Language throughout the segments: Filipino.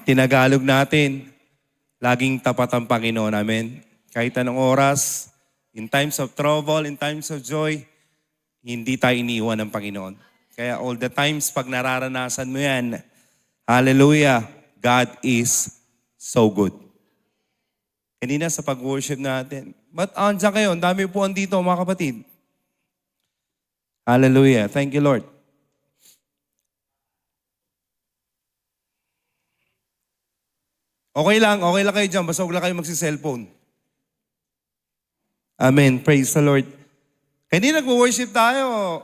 tinagalog natin, laging tapat ang Panginoon. Amen. Kahit anong oras, in times of trouble, in times of joy, hindi tayo iniwan ng Panginoon. Kaya all the times pag nararanasan mo yan, hallelujah, God is so good. Kanina sa pag-worship natin, ba't andyan kayo? Ang dami po andito mga kapatid. Hallelujah. Thank you, Lord. Okay lang kayo dyan. Basta huwag lang kayo magsi-cellphone. Amen. Praise the Lord. Kanina nag-worship tayo.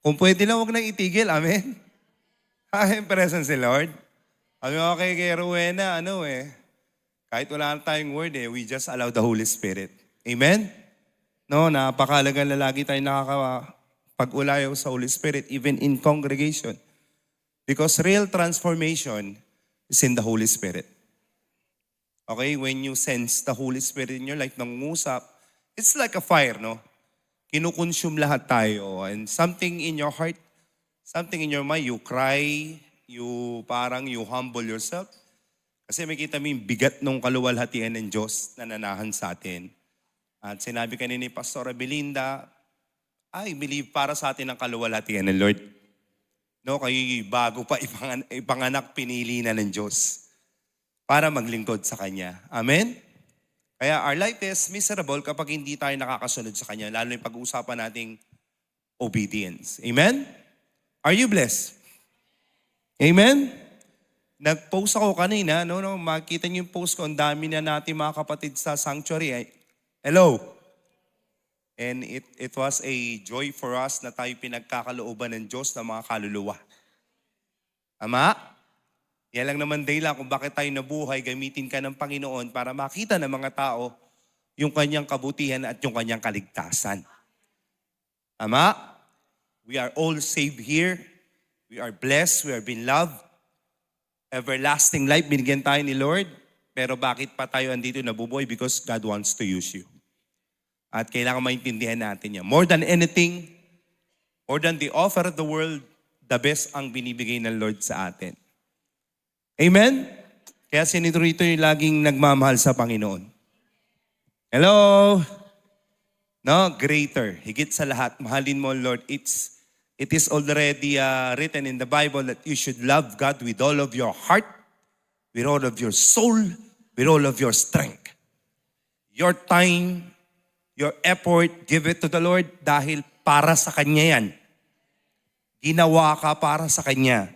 Kung pwede lang, huwag nang itigil. Amen. Ay, presence si Lord. Sabi ko kay Rowena, kahit wala tayong word we just allow the Holy Spirit. Amen? No, napakalaga na lagi tayo nakakapag-ulayo sa Holy Spirit, even in congregation. Because real transformation is in the Holy Spirit. Okay, when you sense the Holy Spirit in your life, nangungusap, it's like a fire, no? Kinukonsume lahat tayo. And something in your heart, something in your mind, you cry, you humble yourself. Kasi makita mo yung bigat ng kaluwalhatian ng Diyos na nanahan sa atin. At sinabi kanina ni Pastora Belinda, I believe para sa atin ang kaluwalhatian ng Lord. No, kayo bago pa ipanganak, pinili na ng Diyos para maglingkod sa Kanya. Amen? Kaya our life is miserable kapag hindi tayo nakakasunod sa Kanya, lalo yung pag-uusapan nating obedience. Amen? Are you blessed? Amen? Nag-post ako kanina, makita niyo yung post ko, ang dami na natin mga kapatid sa sanctuary. Hello? And it was a joy for us na tayo pinagkakalooban ng Diyos na mga kaluluwa. Ama? Yan lang naman dahilan kung bakit tayo nabuhay, gamitin ka ng Panginoon para makita ng mga tao yung kanyang kabutihan at yung kanyang kaligtasan. Ama? We are all saved here. We are blessed. We are being loved. Everlasting life, binigyan tayo ni Lord. Pero bakit pa tayo andito nabubuhay? Because God wants to use you. At kailangan maintindihan natin yan. More than anything, more than the offer of the world, the best ang binibigay ng Lord sa atin. Amen? Kaya sinito-rito yung laging nagmamahal sa Panginoon. Hello? No, greater. Higit sa lahat, mahalin mo, Lord. It is already written in the Bible that you should love God with all of your heart, with all of your soul, with all of your strength. Your time, your effort, give it to the Lord dahil para sa Kanya yan. Ginawa ka para sa Kanya.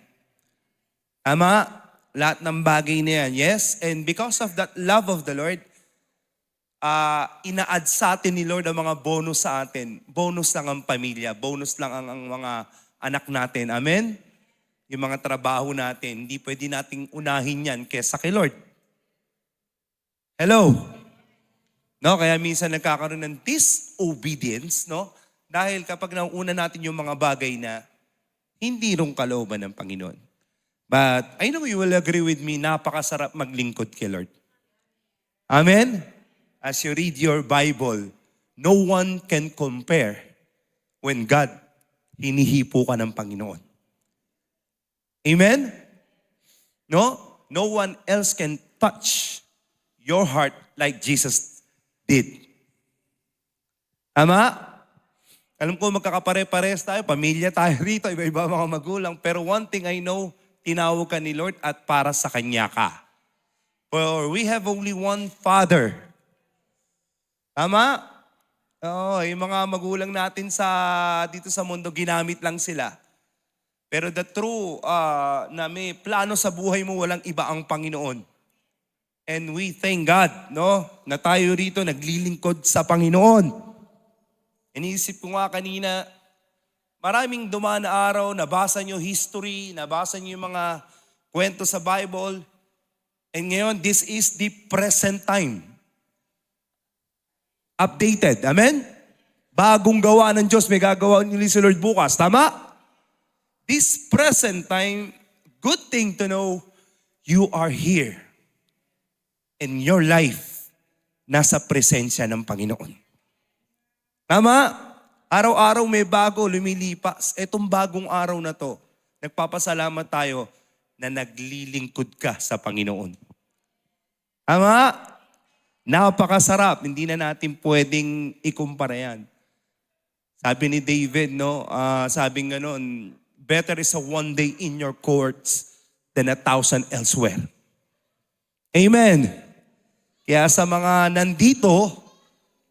Ama, lahat ng bagay na yan. Yes, and because of that love of the Lord, ina-add sa atin ni Lord ang mga bonus sa atin. Bonus lang ang pamilya, bonus lang ang mga anak natin. Amen? Yung mga trabaho natin, hindi pwede nating unahin yan kesa kay Lord. Hello? No, kaya minsan nagkakaroon ng disobedience, no? Dahil kapag nauuna natin yung mga bagay na hindi rong kalooban ng Panginoon. But I know you will agree with me, napakasarap maglingkod kay Lord. Amen? As you read your Bible, no one can compare when God hinihipo ka ng Panginoon. Amen? No? No one else can touch your heart like Jesus did. Ama? Alam ko magkakapare-pares tayo, pamilya tayo rito, iba-iba mga magulang. Pero one thing I know, tinawag ka ni Lord at para sa Kanya ka. For we have only one Father. Tama? Oo, yung mga magulang natin dito sa mundo, ginamit lang sila. Pero the true na may plano sa buhay mo, walang iba ang Panginoon. And we thank God, no, na tayo rito naglilingkod sa Panginoon. Iniisip ko nga kanina, maraming dumaan na araw, nabasa nyo history, nabasa nyo yung mga kwento sa Bible. And ngayon, this is the present time. Updated. Amen? Bagong gawa ng Diyos, may gagawa ni si Lord bukas. Tama? This present time, good thing to know, you are here. In your life, nasa presensya ng Panginoon. Tama? Araw-araw may bago, lumilipas. Etong bagong araw na to, nagpapasalamat tayo na naglilingkod ka sa Panginoon. Tama? Napakasarap. Hindi na natin pwedeng ikumpara yan. Sabi ni David, no? Sabi nga noon, better is a one day in your courts than 1,000 elsewhere. Amen. Kaya sa mga nandito,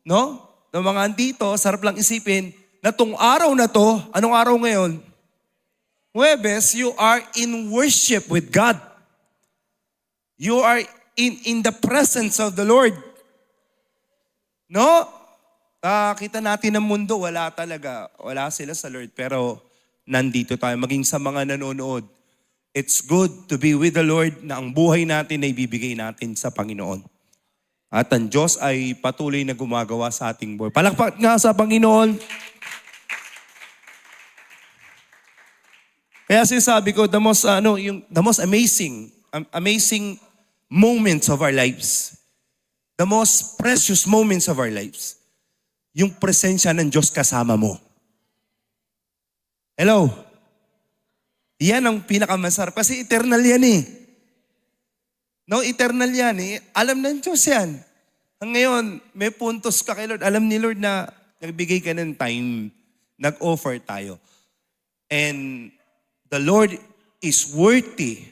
no? Ng mga nandito, sarap lang isipin na tong araw na to, anong araw ngayon? Huwebes, you are in worship with God. You are in the presence of the Lord. No? Kita natin ng mundo, wala talaga. Wala sila sa Lord. Pero nandito tayo, maging sa mga nanonood. It's good to be with the Lord na ang buhay natin ay bibigay natin sa Panginoon. At ang Diyos ay patuloy na gumagawa sa ating buhay. Palakpak nga sa Panginoon. Kaya sinasabi ko, the most amazing moments of our lives, the most precious moments of our lives, yung presensya ng Diyos kasama mo. Hello? Yan ang pinakamasarap. Kasi eternal yan eh. No, eternal yan eh. Alam ng Diyos yan. Ngayon, may puntos ka kay Lord. Alam ni Lord na nagbigay ka ng time, nag-offer tayo. And the Lord is worthy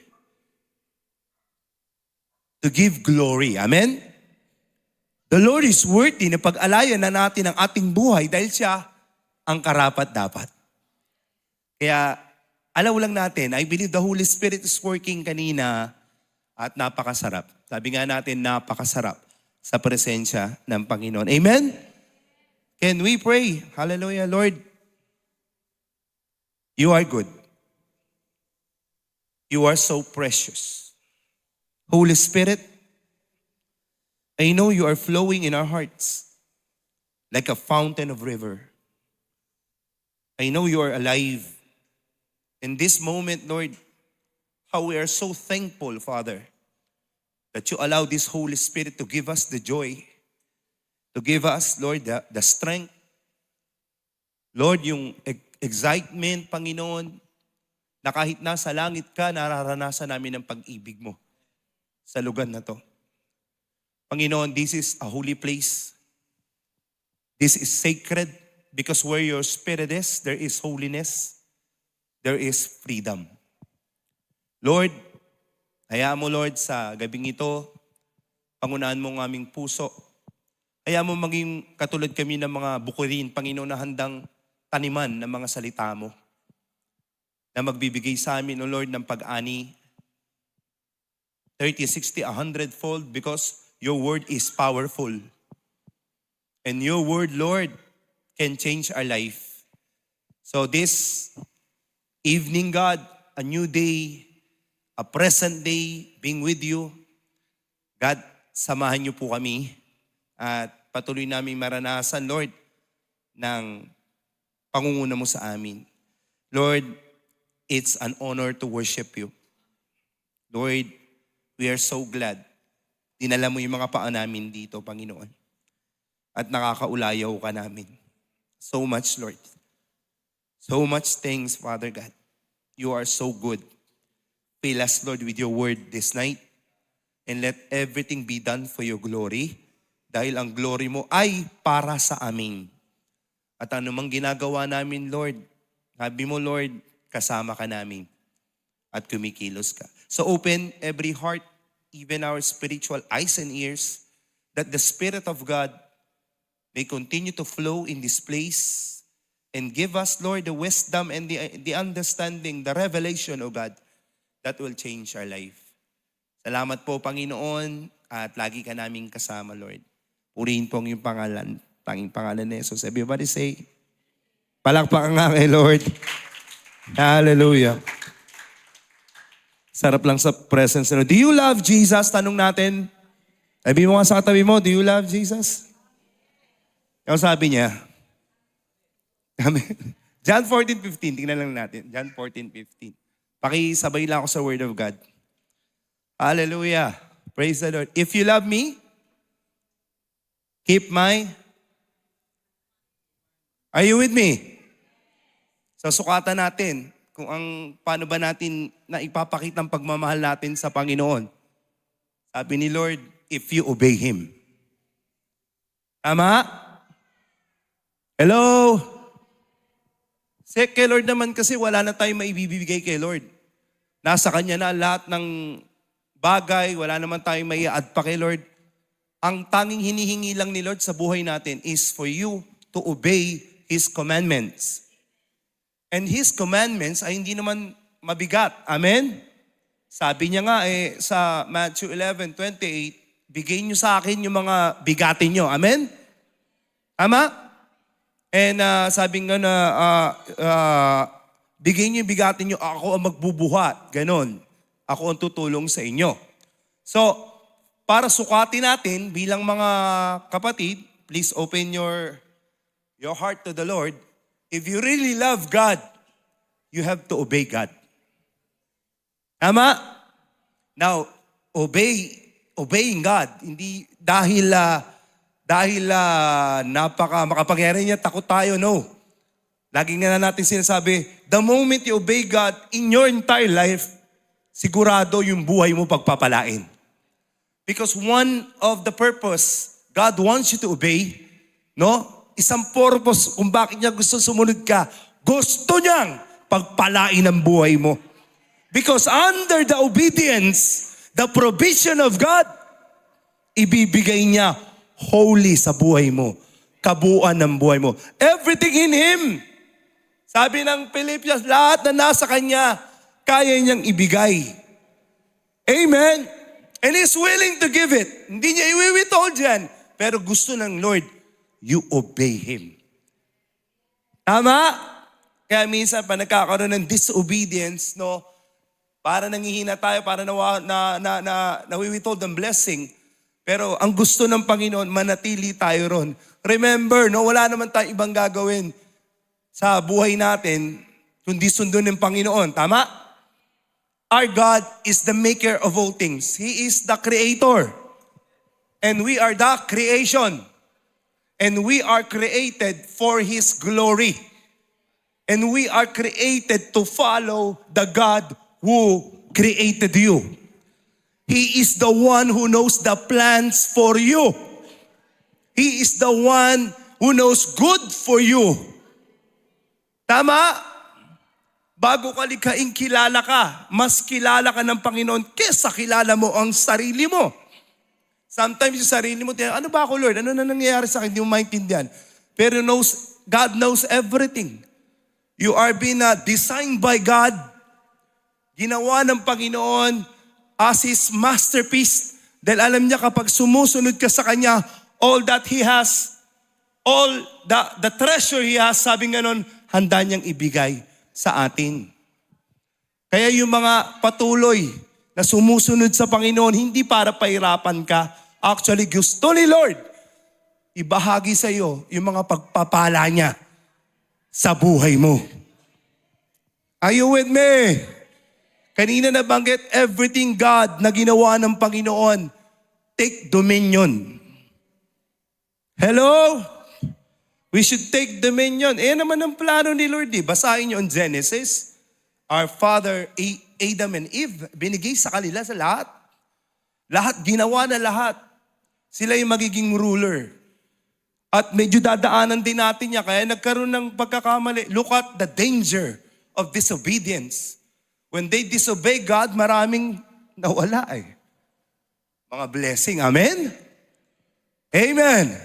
to give glory. Amen? The Lord is worthy na pag-alayan na natin ang ating buhay dahil siya ang karapat-dapat. Kaya, alam lang natin, I believe the Holy Spirit is working kanina at napakasarap. Sabi nga natin, napakasarap sa presensya ng Panginoon. Amen? Can we pray? Hallelujah, Lord. You are good. You are so precious. Holy Spirit, I know you are flowing in our hearts like a fountain of river. I know you are alive. In this moment, Lord, how we are so thankful, Father, that you allow this Holy Spirit to give us the joy, to give us, Lord, the strength. Lord, yung excitement, Panginoon, na kahit nasa langit ka, nararanasan namin ang pag-ibig mo sa lugar na to. Panginoon, this is a holy place. This is sacred because where your Spirit is, there is holiness. There is freedom. Lord, hayaan mo, Lord, sa gabing ito, pangunahan mo ng aming puso. Hayaan mo maging katulad kami ng mga bukurin, Panginoon, na handang taniman ng mga salita mo, na magbibigay sa amin, O Lord, ng pag-ani, 30, 60, 100-fold, because your word is powerful. And your word, Lord, can change our life. So this evening, God, a new day, a present day, being with you. God, samahan niyo po kami at patuloy namin maranasan, Lord, ng pangunguna mo sa amin. Lord, it's an honor to worship you. Lord, we are so glad. Dinala mo yung mga paa namin dito, Panginoon. At nakakaulayaw ka namin. So much, Lord. So much thanks, Father God. You are so good. Fill us, Lord, with your word this night. And let everything be done for your glory. Dahil ang glory mo ay para sa amin. At anumang ginagawa namin, Lord, sabi mo, Lord, kasama ka namin. At kumikilos ka. So open every heart, even our spiritual eyes and ears, that the Spirit of God may continue to flow in this place. And give us, Lord, the wisdom and the understanding, the revelation, O God, that will change our life. Salamat po, Panginoon, at lagi ka naming kasama, Lord. Purihin po ang iyong pangalan, tanging pangalan ni Jesus. Everybody say, palakpakan nga kay Lord. Hallelujah. Sarap lang sa presence. Do you love Jesus? Tanong natin. Sabi mo nga sa katabi mo, do you love Jesus? Yung sabi niya, Amen. John 14:15, tingnan lang natin. John 14:15. Pakisabay lang ako sa Word of God. Hallelujah. Praise the Lord. If you love me, keep my... Are you with me? So sukatan natin. kung paano ba natin na ipapakita ang pagmamahal natin sa Panginoon. Sabi ni Lord, if you obey Him. Tama? Hello? Kay Lord naman kasi wala na tayong maibibigay kay Lord. Nasa Kanya na lahat ng bagay, wala naman tayong mai-add pa kay Lord. Ang tanging hinihingi lang ni Lord sa buhay natin is for you to obey His commandments. And His commandments ay hindi naman mabigat. Amen? Sabi niya nga sa Matthew 11:28, bigay niyo sa akin yung mga bigatin niyo. Amen? Tama? And sabi nga na, bigay niyo yung bigatin niyo, ako ang magbubuhat. Ganon. Ako ang tutulong sa inyo. So, para sukatin natin bilang mga kapatid, please open your heart to the Lord. If you really love God, you have to obey God. Tama? Now, obeying God, hindi dahil napaka makapangyarihan niya, takot tayo, no. Lagi nga na natin sinasabi, the moment you obey God in your entire life, sigurado yung buhay mo pagpapalain. Because one of the purpose God wants you to obey, no? Isang purpose kung bakit niya gusto sumunod ka, gusto niyang pagpalain ang buhay mo. Because under the obedience, the provision of God, ibibigay niya holy sa buhay mo. Kabuuan ng buhay mo. Everything in Him. Sabi ng Philippians, lahat na nasa Kanya, kaya niyang ibigay. Amen? And He's willing to give it. Hindi niya iwiwithhold yan. Pero gusto ng Lord, you obey Him. Tama? Kaya minsan pa nagkakaroon ng disobedience, no? Para nangihina tayo, para nawiwithhold ang blessing. Pero ang gusto ng Panginoon, manatili tayo ron. Remember, no, wala naman tayong ibang gagawin sa buhay natin, kundi sundin ng Panginoon. Tama? Our God is the maker of all things. He is the creator. And we are the creation. And we are created for His glory. And we are created to follow the God who created you. He is the one who knows the plans for you. He is the one who knows good for you. Tama? Bago ka likhaing kilala ka, mas kilala ka ng Panginoon kesa kilala mo ang sarili mo. Sometimes yung sarili mo, ano ba ako Lord? Ano na nangyayari sa akin? Hindi mo maintindihan. Pero God knows everything. You are being designed by God. Ginawa ng Panginoon as His masterpiece. Dahil alam niya kapag sumusunod ka sa Kanya, all that He has, all the treasure He has, sabi nga nun, handa niyang ibigay sa atin. Kaya yung mga patuloy na sumusunod sa Panginoon, hindi para pahirapan ka. Actually, gusto ni Lord, ibahagi sa iyo yung mga pagpapala niya sa buhay mo. Are you with me? Kanina nabanggit, everything God na ginawa ng Panginoon, take dominion. Hello? We should take dominion. Naman ang plano ni Lord. Basahin niyo on Genesis. Our father, Adam and Eve, binigay sa kanila sa lahat. Lahat, ginawa na lahat. Sila yung magiging ruler. At medyo dadaanan din natin niya. Kaya nagkaroon ng pagkakamali. Look at the danger of disobedience. When they disobey God, maraming nawala mga blessing. Amen? Amen.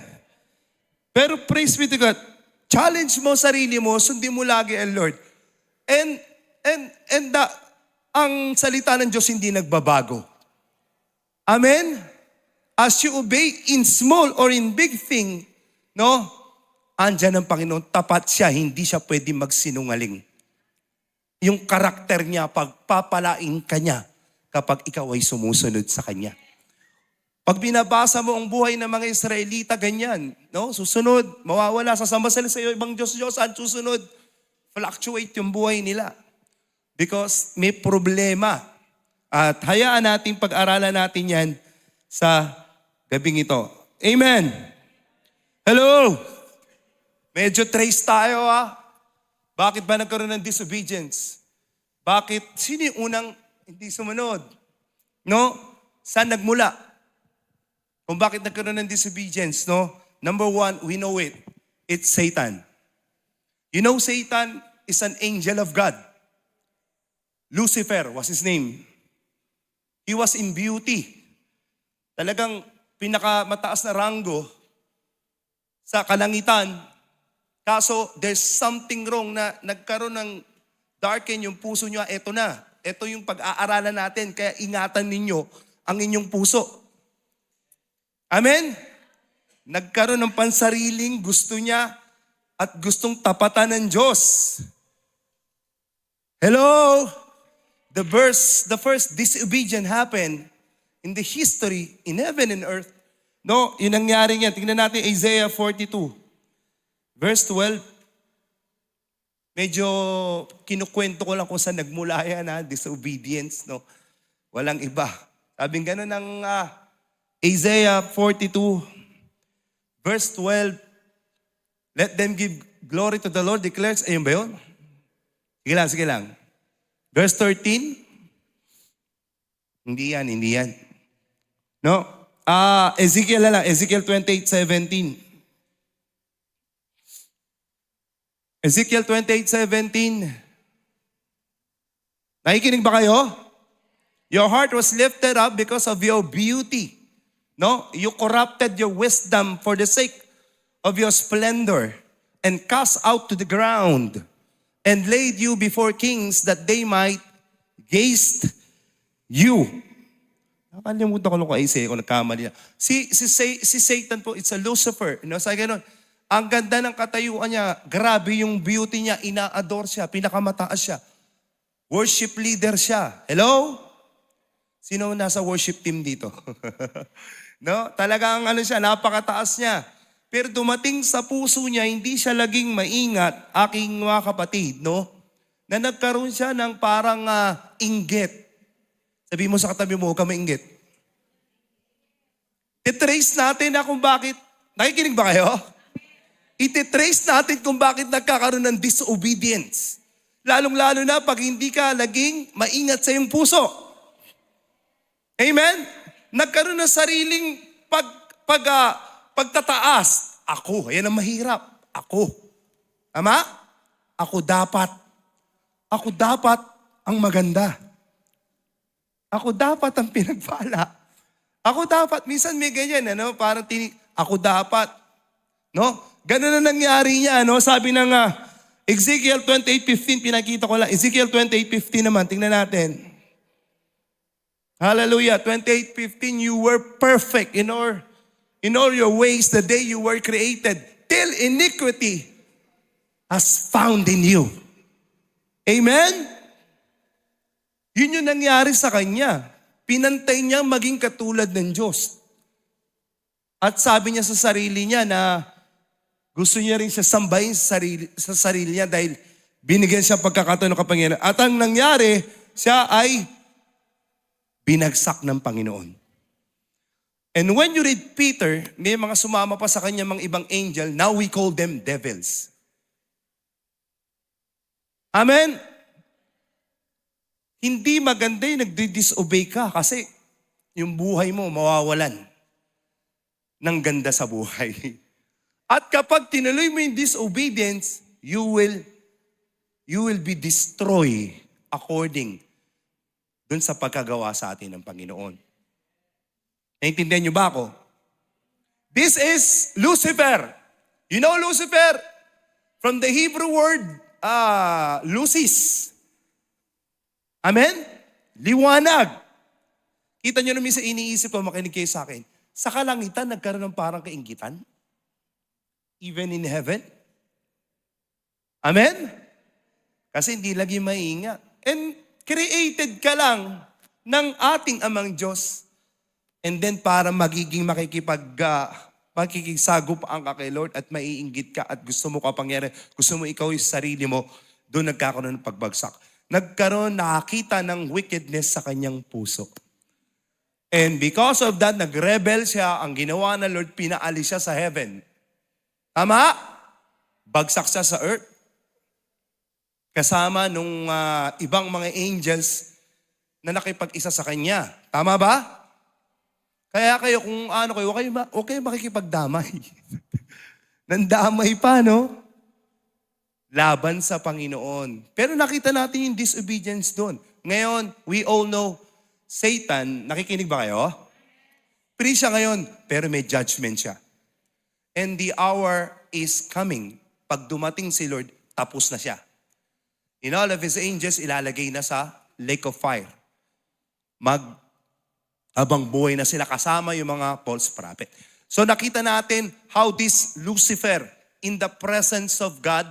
Pero praise be to God. Challenge mo sarili mo, sundin mo lagi ang Lord. Ang salita ng Diyos hindi nagbabago. Amen? As you obey in small or in big thing, no? Andyan ang Panginoon, tapat siya, hindi siya pwede magsinungaling. Yung karakter niya, pagpapalain ka niya kapag ikaw ay sumusunod sa Kanya. Pag binabasa mo ang buhay ng mga Israelita, ganyan, no? Susunod, mawawala, sasama sila sa ibang Diyos-Diyosan, susunod, fluctuate yung buhay nila. Because may problema. At hayaan natin pag-aralan natin yan sa gabing ito. Amen. Hello. Medyo trace tayo Bakit ba nagkaroon ng disobedience? Bakit? Sino yung unang hindi sumunod? No? Saan nagmula? Kung bakit nagkaroon ng disobedience, no? Number one, we know it. It's Satan. You know, Satan is an angel of God. Lucifer was his name. He was in beauty. Talagang pinakamataas na rango sa kalangitan. Kaso, there's something wrong na nagkaroon ng darken yung puso nyo. Ito na. Ito yung pag-aaralan natin. Kaya ingatan ninyo ang inyong puso. Amen? Nagkaroon ng pansariling gusto niya at gustong tapatan ng Diyos. Hello? The first disobedience happened in the history, in heaven and earth. No, yun nangyari niya. Tingnan natin Isaiah 42, verse 12. Medyo kinukwento ko lang kung saan nagmula yan, disobedience, no? Walang iba. Sabing gano'n ng Isaiah 42, verse 12. Let them give glory to the Lord, declares. Ayun ba yun? Sige lang. Verse 13. Hindi yan. No? Ezekiel lang. Ezekiel 28:17. Ezekiel 28:17. Nakikinig ba kayo? Your heart was lifted up because of your beauty. No? You corrupted your wisdom for the sake of your splendor and cast out to the ground and laid you before kings that they might gaze you. Nakalimutan ko lang kung Isaiah kung nagkamali na. Si Satan po, it's a Lucifer. No? Sa ganun, ang ganda ng katayuan niya, grabe yung beauty niya, ina-adore siya, pinakamataas siya. Worship leader siya. Hello? Sino nasa worship team dito? No? Talagang siya, napakataas niya. Pero dumating sa puso niya, hindi siya laging maingat, aking mga kapatid, no? Na nagkaroon siya ng parang inggit. Sabi mo sa katabi mo, huwag ka mainggit. Ititrace natin na kung bakit, nakikinig ba kayo? Ititrace natin kung bakit nagkakaroon ng disobedience. Lalong-lalo na pag hindi ka laging maingat sa iyong puso. Amen? Nagkaroon ng sariling pagtataas. Ako, yan ang mahirap. Ako. Tama? Ako dapat ang maganda. Ako dapat ang pinagpala. Ako dapat, minsan may ganyan, parang ako dapat. No? Ganun na nangyari niya, sabi ng Ezekiel 28:15, pinakita ko lang. Ezekiel 28:15 naman, tingnan natin. Hallelujah, 28:15, you were perfect in all your ways the day you were created, till iniquity has found in you. Amen? Yun yung nangyari sa kanya. Pinantay niya maging katulad ng Diyos. At sabi niya sa sarili niya na gusto niya rin siya sambahin sa sarili niya dahil binigyan siya pagkakataon ng kapangyarihan. At ang nangyari, siya ay binagsak ng Panginoon. And when you read Peter, may mga sumama pa sa kanya mga ibang angel, now we call them devils. Amen? Hindi maganda yung nagdi-disobey ka kasi yung buhay mo mawawalan ng ganda sa buhay. At kapag tinuloy mo yung disobedience, you will be destroyed according dun sa pagkagawa sa atin ng Panginoon. Naintindihan niyo ba ako? This is Lucifer. You know Lucifer? From the Hebrew word, lucis. Amen? Liwanag. Kita niyo naman sa iniisip ko, makinig kayo sa akin. Sa kalangitan, nagkaroon ng parang kainggitan. Even in heaven. Amen? Kasi hindi lagi maingat. And created ka lang ng ating amang Diyos. And then para magiging makikisagupaan ka kay Lord at maiinggit ka at gusto mo kapangyarihan, gusto mo ikaw yung sarili mo, doon nagkakaroon ng pagbagsak. Nakakita ng wickedness sa kanyang puso. And because of that, nag-rebel siya. Ang ginawa ng Lord, pinaalis siya sa heaven. Tama? Bagsak siya sa earth. kasama nung ibang mga angels na nakipag-isa sa kanya. Tama ba? Kaya kayo kung ano kayo, huwag kayo makikipagdamay. Nandamay pa, no? Laban sa Panginoon. Pero nakita natin yung disobedience doon. Ngayon, we all know, Satan, nakikinig ba kayo? Free siya ngayon, pero may judgment siya. And the hour is coming. Pag dumating si Lord, tapos na siya. In all of His angels, ilalagay na sa lake of fire. Habang buhay na sila kasama yung mga false prophet. So nakita natin how this Lucifer in the presence of God,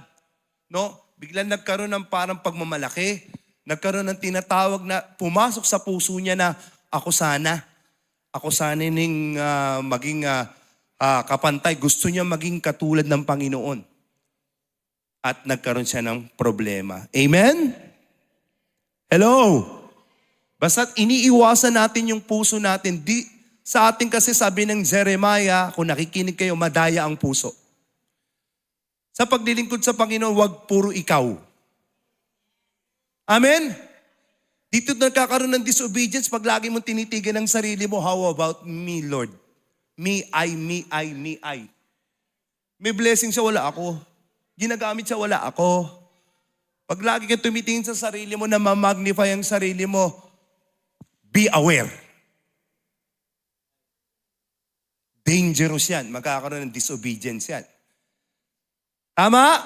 no, biglang nagkaroon ng parang pagmamalaki, nagkaroon ng tinatawag na pumasok sa puso niya na ako sana ning maging kapantay. Gusto niya maging katulad ng Panginoon. At nagkaroon siya ng problema. Amen? Hello? Basta't iniiwasan natin yung puso natin. Sa atin kasi sabi ng Jeremiah, kung nakikinig kayo, madaya ang puso. Sa paglilingkod sa Panginoon, wag puro ikaw. Amen? Dito nagkakaroon ng disobedience pag lagi mong tinitigan ang sarili mo, how about me, Lord? Me, I. May blessing siya, wala ako. Ginagamit siya, wala ako. Pag lagi kang tumitingin sa sarili mo na ma-magnify ang sarili mo, be aware. Dangerous yan. Magkakaroon ng disobedience yan. Tama?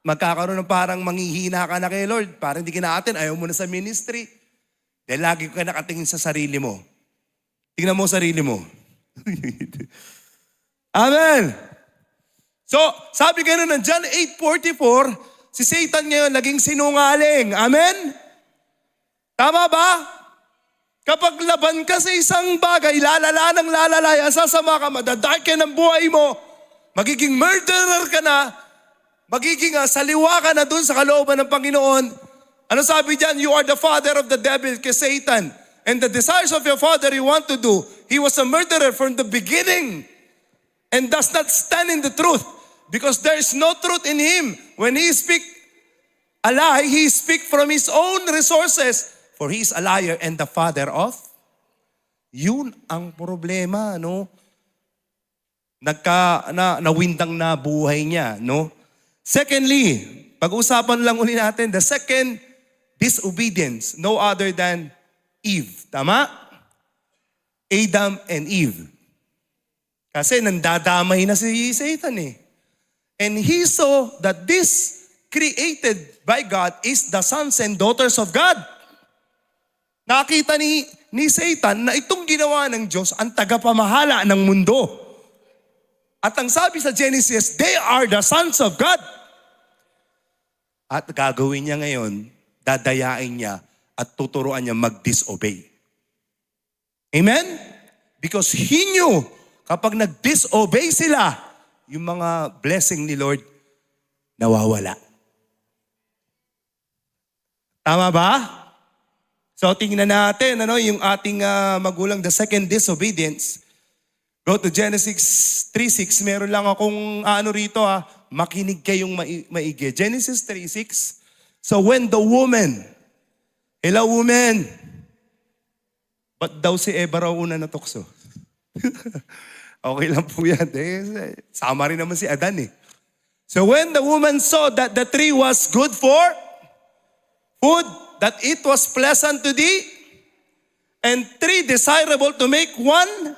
Magkakaroon ng parang manghihina ka na kay Lord. Parang hindi ka na atin. Ayaw mo na sa ministry. Dahil lagi ka nakatingin sa sarili mo. Tingnan mo sarili mo. Amen. So, sabi gano'n ng John 8:44, si Satan ngayon naging sinungaling. Amen? Tama ba? Kapag laban ka sa isang bagay, lalala, sasama ka, madadark ka ng buhay mo, magiging murderer ka na, magiging saliwa ka na dun sa kalooban ng Panginoon. Ano sabi dyan? You are the father of the devil, kay Satan. And the desires of your father you want to do. He was a murderer from the beginning and does not stand in the truth because there is no truth in him. When he speak a lie, he speak from his own resources. For he is a liar and the father of? Yun ang problema, no? Nawindang na buhay niya, no? Secondly, pag-usapan lang uli natin, the second disobedience, no other than Eve. Tama? Adam and Eve. Kasi nandadamay na si Satan eh. And he saw that this created by God is the sons and daughters of God. Nakita ni Satan na itong ginawa ng Diyos ang tagapamahala ng mundo. At ang sabi sa Genesis, they are the sons of God. At gagawin niya ngayon, dadayain niya at tuturuan niya mag-disobey. Amen? Because he knew kapag nag-disobey sila, yung mga blessing ni Lord nawawala. Tama ba? So tingnan natin yung ating magulang, the second disobedience. Go to Genesis 3:6. Meron lang akong rito makinig kayong maigi. Genesis 3:6. So when the woman, hello woman, ba't daw si Eva raw una natukso? Okay lang po yan. Sama rin naman si Adan eh. So when the woman saw that the tree was good for food, that it was pleasant to thee, and tree desirable to make one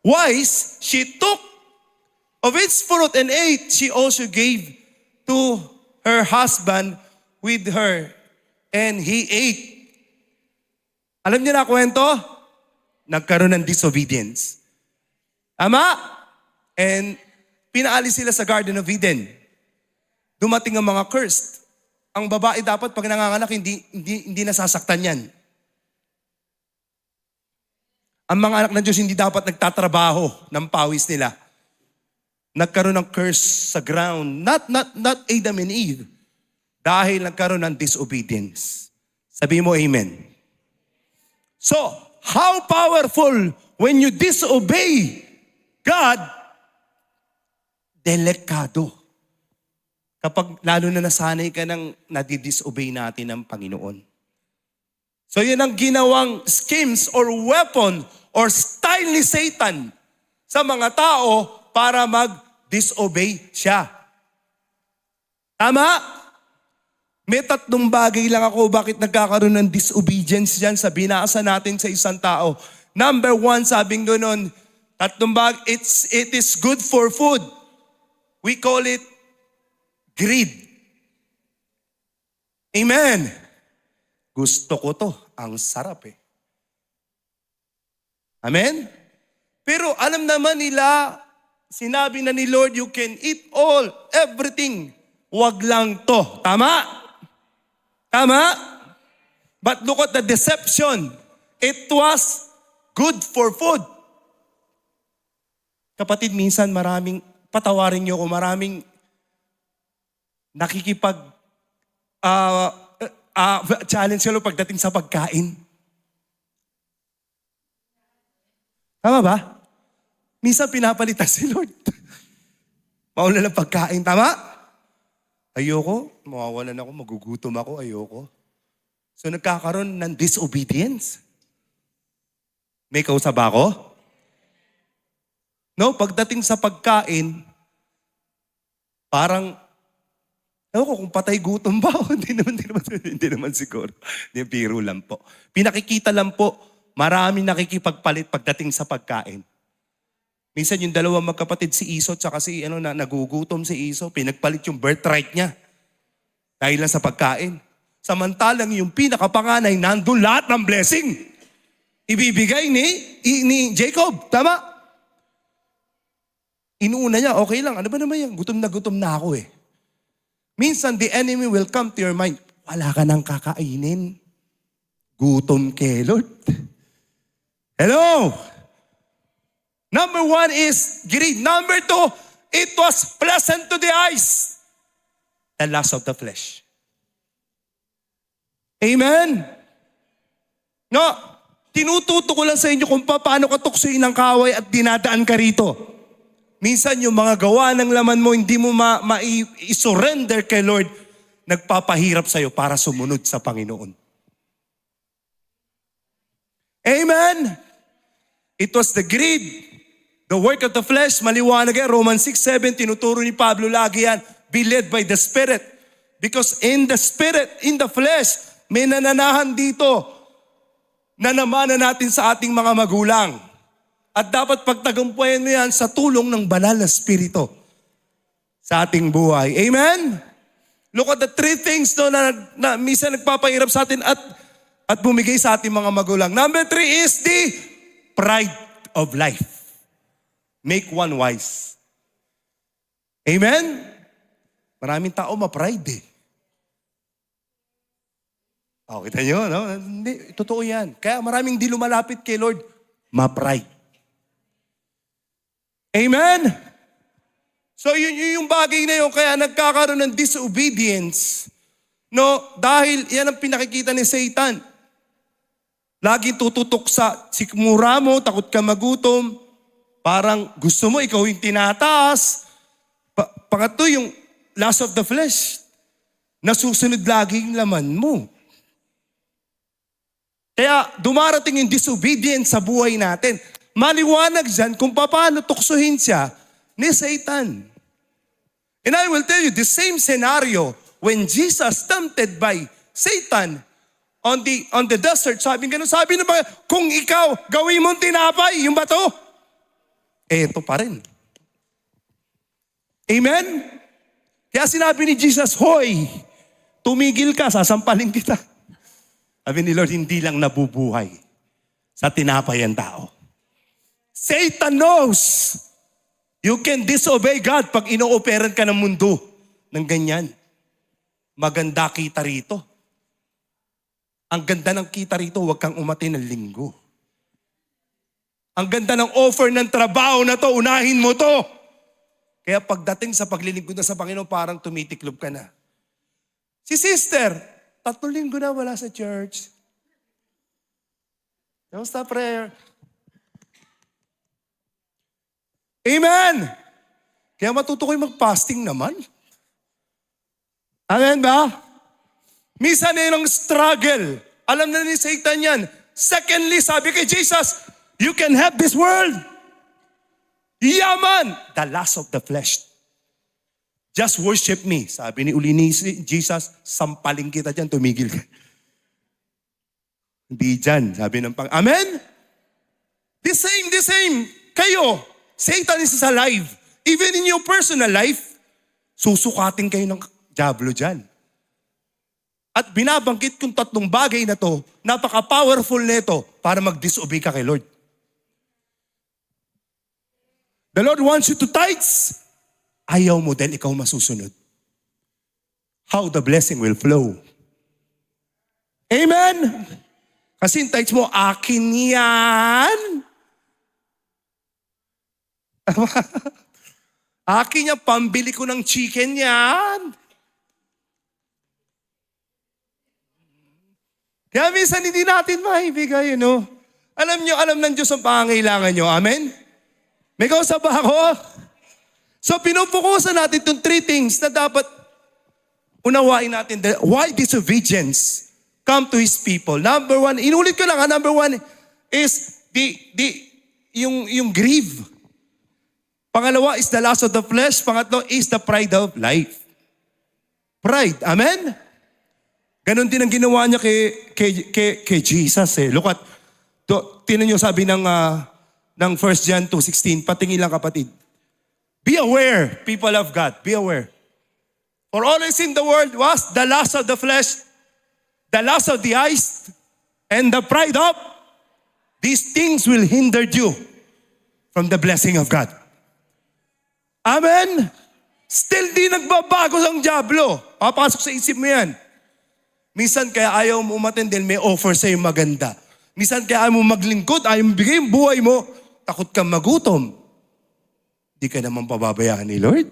wise, she took of its fruit and ate. She also gave to her husband with her, and he ate. Alam niyo na kwento? Nagkaroon ng disobedience. Tama? And pinaalis sila sa Garden of Eden. Dumating ang mga cursed. Ang babae dapat pag nanganganak, hindi nasasaktan yan. Ang mga anak ng Diyos hindi dapat nagtatrabaho ng pawis nila. Nagkaroon ng curse sa ground. Not Adam and Eve. Dahil nagkaroon ng disobedience. Sabi mo amen. So, how powerful when you disobey God, delikado. Kapag lalo na nasanay ka ng nadidisobey natin ng Panginoon. So yun ang ginawang schemes or weapon or style ni Satan sa mga tao para mag-disobey siya. Tama? May tatlong bagay lang ako bakit nagkakaroon ng disobedience dyan sa binasa natin sa isang tao. Number one, sabing gano'n, tatlong bagay, it is good for food. We call it greed. Amen. Gusto ko to. Ang sarap eh. Amen? Pero alam naman nila, sinabi na ni Lord, you can eat all, everything. Wag lang to. Tama? Tama? But look at the deception. It was good for food. Kapatid, minsan patawarin niyo ko, maraming challenge ko pagdating sa pagkain. Tama ba? Minsan pinapalitan si Lord. Mauna ng pagkain, tama? Ayoko, mawawalan ako, magugutom ako, ayoko. So nagkakaroon ng disobedience. May kausap ba ako? No, pagdating sa pagkain, parang ewan ko kung patay gutom ba o hindi naman siguro. Hindi, biro lang po. Pinakikita lang po, maraming nakikipagpalit pagdating sa pagkain. Minsan yung dalawang magkapatid, si Iso at si nagugutom si Iso, pinagpalit yung birthright niya. Dahil lang sa pagkain. Samantalang yung pinakapanganay, nandun lahat ng blessing. Ibibigay ni Jacob. Tama? Inuuna niya, okay lang. Ano ba naman yan? Gutom na ako eh. Minsan, the enemy will come to your mind. Wala ka nang kakainin. Gutom kay Lord. Hello? Number one is greed. Number two, it was pleasant to the eyes. The lust of the flesh. Amen? No, tinututo ko lang sa inyo kung paano ka tuksoin ng kaway at dinadaan ka rito. Minsan yung mga gawa ng laman mo, hindi mo ma-surrender kay Lord, nagpapahirap sa'yo para sumunod sa Panginoon. Amen? It was the greed, the work of the flesh, maliwanag yan. Romans 6:7, tinuturo ni Pablo lagi yan, be led by the Spirit. Because in the Spirit, in the flesh, may nananahan dito na namana natin sa ating mga magulang. At dapat pagtagumpayan mo yan sa tulong ng banal na Espiritu sa ating buhay. Amen? Look at the three things na minsan nagpapahirap sa atin at bumigay sa ating mga magulang. Number 3 is the pride of life. Make one wise. Amen? Maraming tao ma-pride eh. Kita nyo, no? Hindi, totoo yan. Kaya maraming di lumalapit kay Lord, ma-pride. Amen? So yun yung bagay na yun, kaya nagkakaroon ng disobedience. No, dahil yan ang pinakikita ni Satan. Lagi tututok sa sikmura mo, takot ka magutom. Parang gusto mo, ikaw yung tinataas. Pangatlo, yung lust of the flesh. Nasusunod lagi yung laman mo. Kaya dumarating yung disobedience sa buhay natin. Maliwanag dyan kung paano tuksuhin siya ni Satan. And I will tell you, the same scenario when Jesus tempted by Satan on the desert, sabi ng mga, kung ikaw gawin mong tinapay, yung bato, ito pa rin. Amen? Kaya sinabi ni Jesus, hoy, tumigil ka, sasampalin kita. Sabi ni Lord, hindi lang nabubuhay sa tinapay ang tao. Satan knows you can disobey God pag ino-operan ka ng mundo ng ganyan. Maganda kita rito. Ang ganda ng kita rito, huwag kang umati ng linggo. Ang ganda ng offer ng trabaho na to, unahin mo to. Kaya pagdating sa paglilingkod na sa Panginoon, parang tumitiklob ka na. Si sister, 3 linggo na wala sa church. Kamusta prayer? Amen! Kaya matuto kayo mag-fasting naman. Amen ba? Minsan yun ang struggle. Alam na ni Satan yan. Secondly, sabi kay Jesus, you can have this world. Yaman, the lust of the flesh. Just worship me. Sabi ni Jesus, sampaling kita dyan, tumigil ka. Hindi dyan, sabi ng Amen? The same. Kayo, Satan is alive. Even in your personal life, susukatin kayo ng diablo dyan. At binabangkit kong tatlong bagay na to, napaka-powerful nito para mag-disobey ka kay Lord. The Lord wants you to tithes. Ayaw mo dahil ikaw masusunod. How the blessing will flow. Amen? Kasi yung tithes mo, akin yan. Akin yan, pambili ko ng chicken yan. Kaya minsan hindi natin maibigay, Alam ng Diyos ang pangangailangan nyo. Amen? May kausap ba ako? So, pinupukusan natin itong 3 things na dapat unawain natin. Why disobedience come to His people? Number 1, inulit ko lang number 1 is yung grieve. Pangalawa is the lust of the flesh. Pangatlo is the pride of life. Pride. Amen? Ganon din ang ginawa niya kay Jesus eh. Look at, tinan niyo sabi ng 1 John 2:16, patingin lang kapatid. Be aware, people of God, be aware. For all is in the world was the lust of the flesh, the lust of the eyes, and the pride of, these things will hinder you from the blessing of God. Amen? Still di nagbabago ang diablo. Papasok sa isip mo yan. Minsan kaya ayaw mo umattend dahil may offer sa'yo maganda. Minsan kaya ayaw mo maglingkod, ayaw mo bigay yung buhay mo, takot kang magutom. Hindi ka naman pababayaan ni Lord.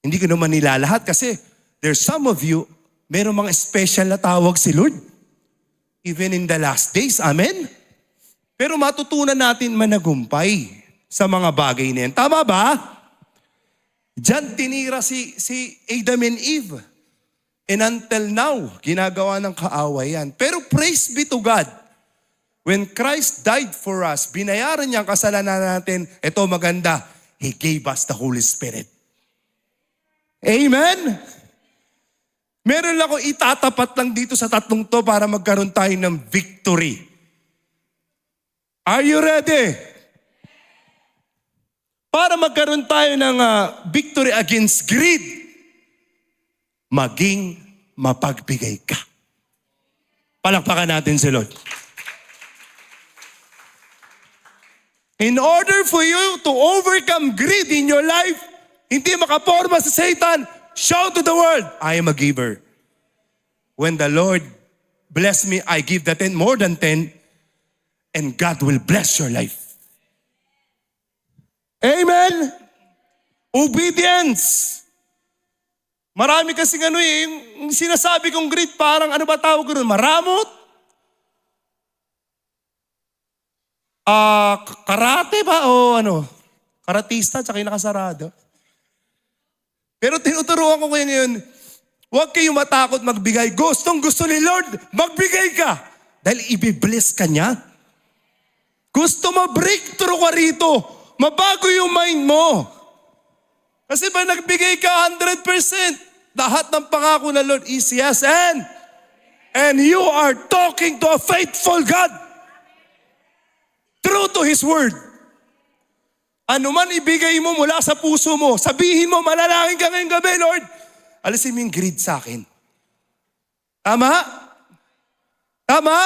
Hindi ka naman nilalahat kasi there's some of you, meron mga special na tawag si Lord. Even in the last days, amen? Pero matutunan natin managumpay sa mga bagay na yan. Tama ba? Diyan tinira si Adam and Eve. And until now, ginagawa ng kaawayan. Pero praise be to God. When Christ died for us, binayaran niya ang kasalanan natin. Ito maganda, He gave us the Holy Spirit. Amen? Meron lang ako itatapat lang dito sa tatlong to para magkaroon tayo ng victory. Are you ready? Para magkaroon tayo ng victory against greed, maging mapagbigay ka. Palakpakan natin si Lord. In order for you to overcome greed in your life, hindi makaporma sa Satan, shout to the world, I am a giver. When the Lord bless me, I give the 10, more than 10, and God will bless your life. Amen? Obedience. Marami kasing yung sinasabi kong greed, parang ano ba tawag ko rin? Maramot? Karate ba? O karatista, tsaka yung nakasarado. Pero tinuturuan ko kayo ngayon, huwag kayong matakot magbigay. Gustong gusto ni Lord, magbigay ka. Dahil ibibless ka niya. Gusto mo breakthrough ka rito. Mabago yung mind mo. Kasi ba nagbigay ka 100%, lahat ng pangako na Lord is yes and you are talking to a faithful God. True to His word. Ano man ibigay mo mula sa puso mo, sabihin mo, manalangin ka ngayong gabi, Lord, alisin mo yung greed sa akin. Tama? Tama?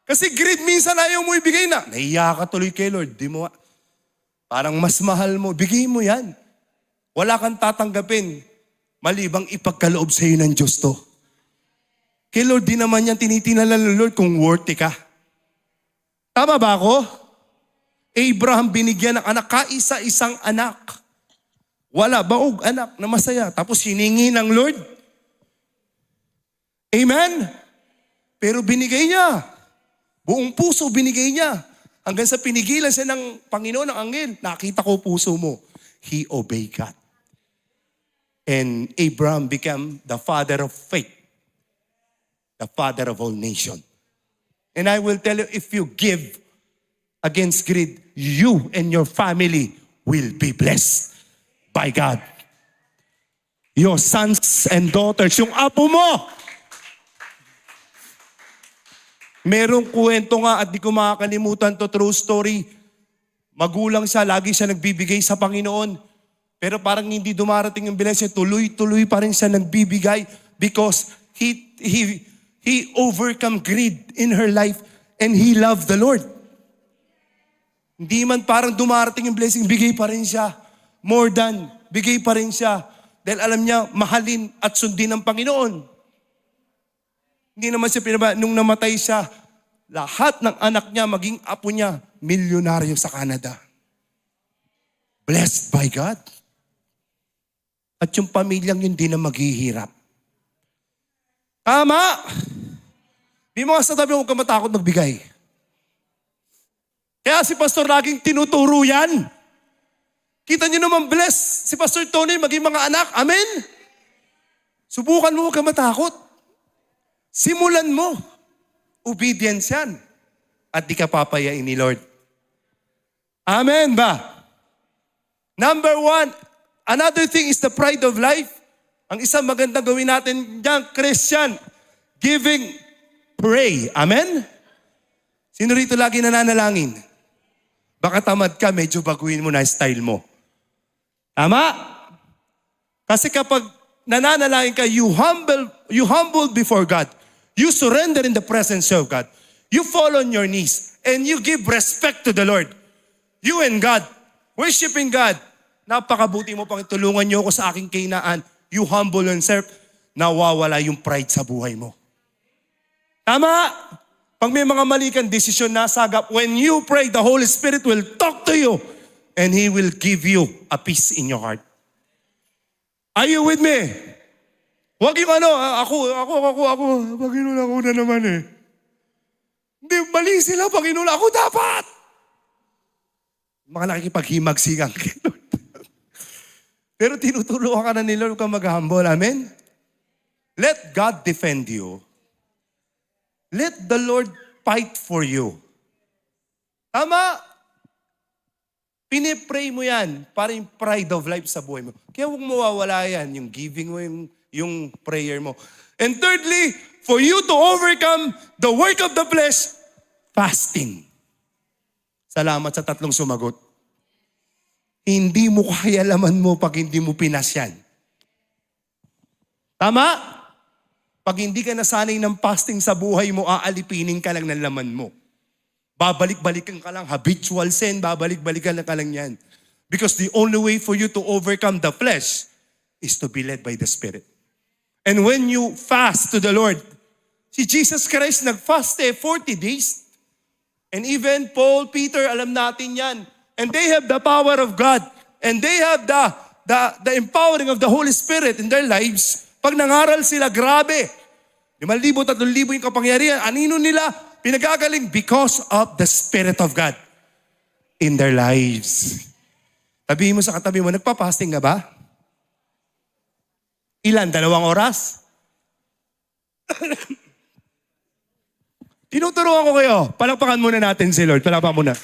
Kasi greed minsan ayaw mo ibigay na. Nahiya ka tuloy kay Lord. Di mo, parang mas mahal mo. Bigay mo yan. Wala kang tatanggapin. Malibang ipagkaloob sa iyo ng Diyos to. Kay Lord, di naman yan tinitingnan ng Lord kung worthy ka. Tama ba ako? Abraham binigyan ng anak, kaisa-isang anak. Wala, baog anak na masaya. Tapos hiningi ng Lord. Amen? Pero binigay niya. Buong puso binigay niya. Hanggang sa pinigilan siya ng Panginoon ng anghel. Nakita ko puso mo. He obeyed God. And Abraham became the father of faith, the father of all nations. And I will tell you, if you give against greed, you and your family will be blessed by God. Your sons and daughters, yung apo mo. Merong kwento nga at di ko makakalimutan to, true story. Magulang siya, lagi siya nagbibigay sa Panginoon. Pero parang hindi dumarating yung blessing, tuloy-tuloy pa rin siya nagbibigay because he overcome greed in her life and he loved the Lord. Hindi man parang dumarating yung blessing, bigay pa rin siya. More than, bigay pa rin siya. Dahil alam niya, mahalin at sundin ng Panginoon. Hindi naman siya nung namatay siya, lahat ng anak niya, maging apo niya, milyonaryo sa Canada. Blessed by God. At yung pamilyang yun di na maghihirap. Tama! Di mo sa tabi, huwag ka matakot magbigay. Kaya si Pastor laging tinuturo yan. Kita niyo naman bless si Pastor Tony maging mga anak. Amen? Subukan mo, huwag ka matakot. Simulan mo. Obedience yan. At di ka papayain ni Lord. Amen ba? Number 1, another thing is the pride of life. Ang isang magandang gawin natin dyan, Christian, giving, pray. Amen? Sino rito lagi nananalangin? Baka tamad ka, medyo baguhin mo na style mo. Tama? Kasi kapag nananalangin ka, you humble before God. You surrender in the presence of God. You fall on your knees and you give respect to the Lord. You and God, worshiping God. Napakabuti mo pang tulungan niyo ako sa aking kainaan. You humble yourself, nawawala yung pride sa buhay mo. Tama? Pag may mga mali kang desisyon na sagap, when you pray, the Holy Spirit will talk to you and He will give you a peace in your heart. Are you with me? Huwag yung ako, Panginoon ako na naman eh. Hindi, mali sila, Panginoon ako dapat. Mga nakikipag-himagsigang kay Lord. Pero tinutulungan ka na ni Lord kung mag-humble. Amen? Let God defend you. Let the Lord fight for you. Tama? Pinipray mo yan para yung pride of life sa buhay mo. Kaya huwag mawawala yan, yung giving mo, yung prayer mo. And thirdly, for you to overcome the work of the flesh, fasting. Salamat sa tatlong sumagot. Hindi mo kaya laman mo pag hindi mo pinasyan. Tama? Pag hindi ka nasanay ng fasting sa buhay mo, aalipinin ka lang ng laman mo. Babalik-balikan ka lang, habitual sin, babalik-balikan ka lang yan. Because the only way for you to overcome the flesh is to be led by the Spirit. And when you fast to the Lord, si Jesus Christ nag-fast 40 days. And even Paul, Peter, alam natin yan. And they have the power of God. And they have the empowering of the Holy Spirit in their lives. Pag nangaral sila, grabe. 5,000, 3,000 yung kapangyarihan. Anino nila? Pinagagaling because of the Spirit of God in their lives. Sabihin mo sa katabi mo, nagpa-fasting ka ba? Ilan? 2 oras? Tinuturuan ko kayo. Palakpakan muna natin si Lord. Palakpakan muna.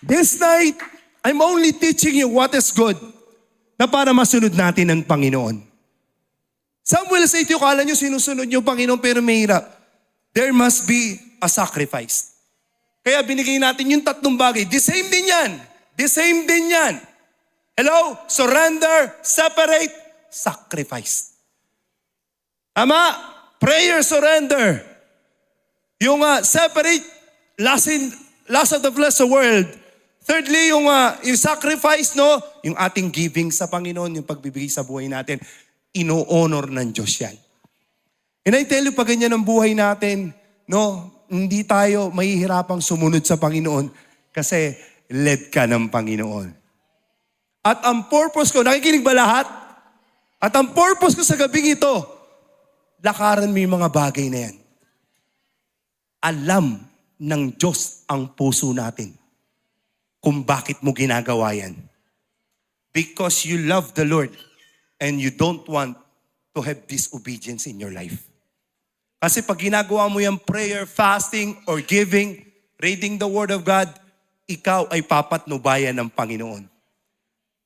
This night, I'm only teaching you what is good na para masunod natin ang Panginoon. Some will say to you, kala nyo sinusunod nyo Panginoon pero mahirap. There must be a sacrifice. Kaya binigay natin yung 3 bagay. The same din yan. The same din yan. Hello? Surrender, separate, sacrifice. Tama? Prayer, surrender. Yung separate, last of the flesh sa world. Thirdly, yung sacrifice, no? Yung ating giving sa Panginoon, yung pagbibigay sa buhay natin, ino-honor ng Diyos yan. And I tell you, pag ganyan ang buhay natin, no, hindi tayo mahihirapang sumunod sa Panginoon kasi led ka ng Panginoon. At ang purpose ko, nakikinig ba lahat? At ang purpose ko sa gabing ito, lakaran mo yung mga bagay na yan. Alam ng Diyos ang puso natin kung bakit mo ginagawa yan. Because you love the Lord and you don't want to have disobedience in your life. Kasi pag ginagawa mo yung prayer, fasting, or giving, reading the Word of God, ikaw ay papatnubayan ng Panginoon.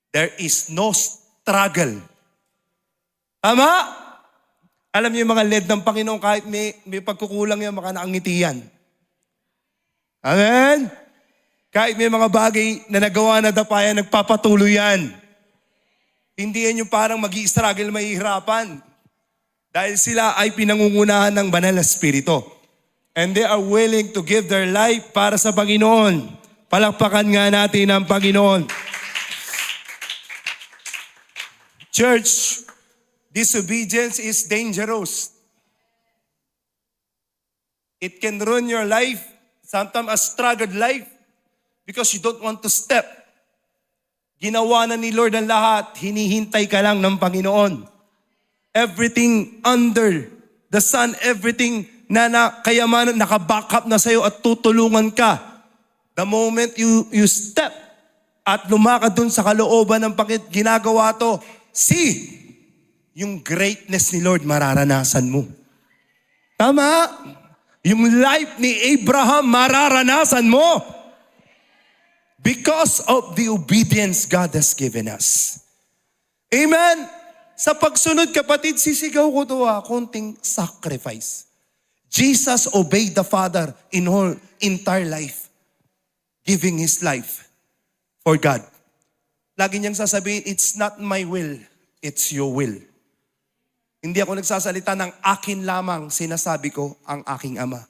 There is no struggle. Tama? Alam niyo yung mga led ng Panginoon, kahit may pagkukulang yan, maka nakangiti yan. Amen? Kahit may mga bagay na nagawa na dapayan, nagpapatuloy yan. Hindi yan yung parang mag-i-struggle, mahihirapan. Dahil sila ay pinangungunahan ng banal na spirito. And they are willing to give their life para sa Panginoon. Palakpakan nga natin ang Panginoon. Church, disobedience is dangerous. It can ruin your life, sometimes a struggled life, because you don't want to step. Ginawa na ni Lord ang lahat, hinihintay ka lang ng Panginoon. Everything under the sun, everything na kayamanan, naka-back up na sa'yo at tutulungan ka. The moment you step at lumakad dun sa kalooban ng Panginoon, ginagawa to, see, yung greatness ni Lord mararanasan mo. Tama? Yung life ni Abraham mararanasan mo. Because of the obedience God has given us. Amen? Sa pagsunod, kapatid, sisigaw ko to konting sacrifice. Jesus obeyed the Father in whole entire life, giving His life for God. Lagi niyang sasabihin, it's not my will, it's your will. Hindi ako nagsasalita ng akin lamang, sinasabi ko ang aking Ama.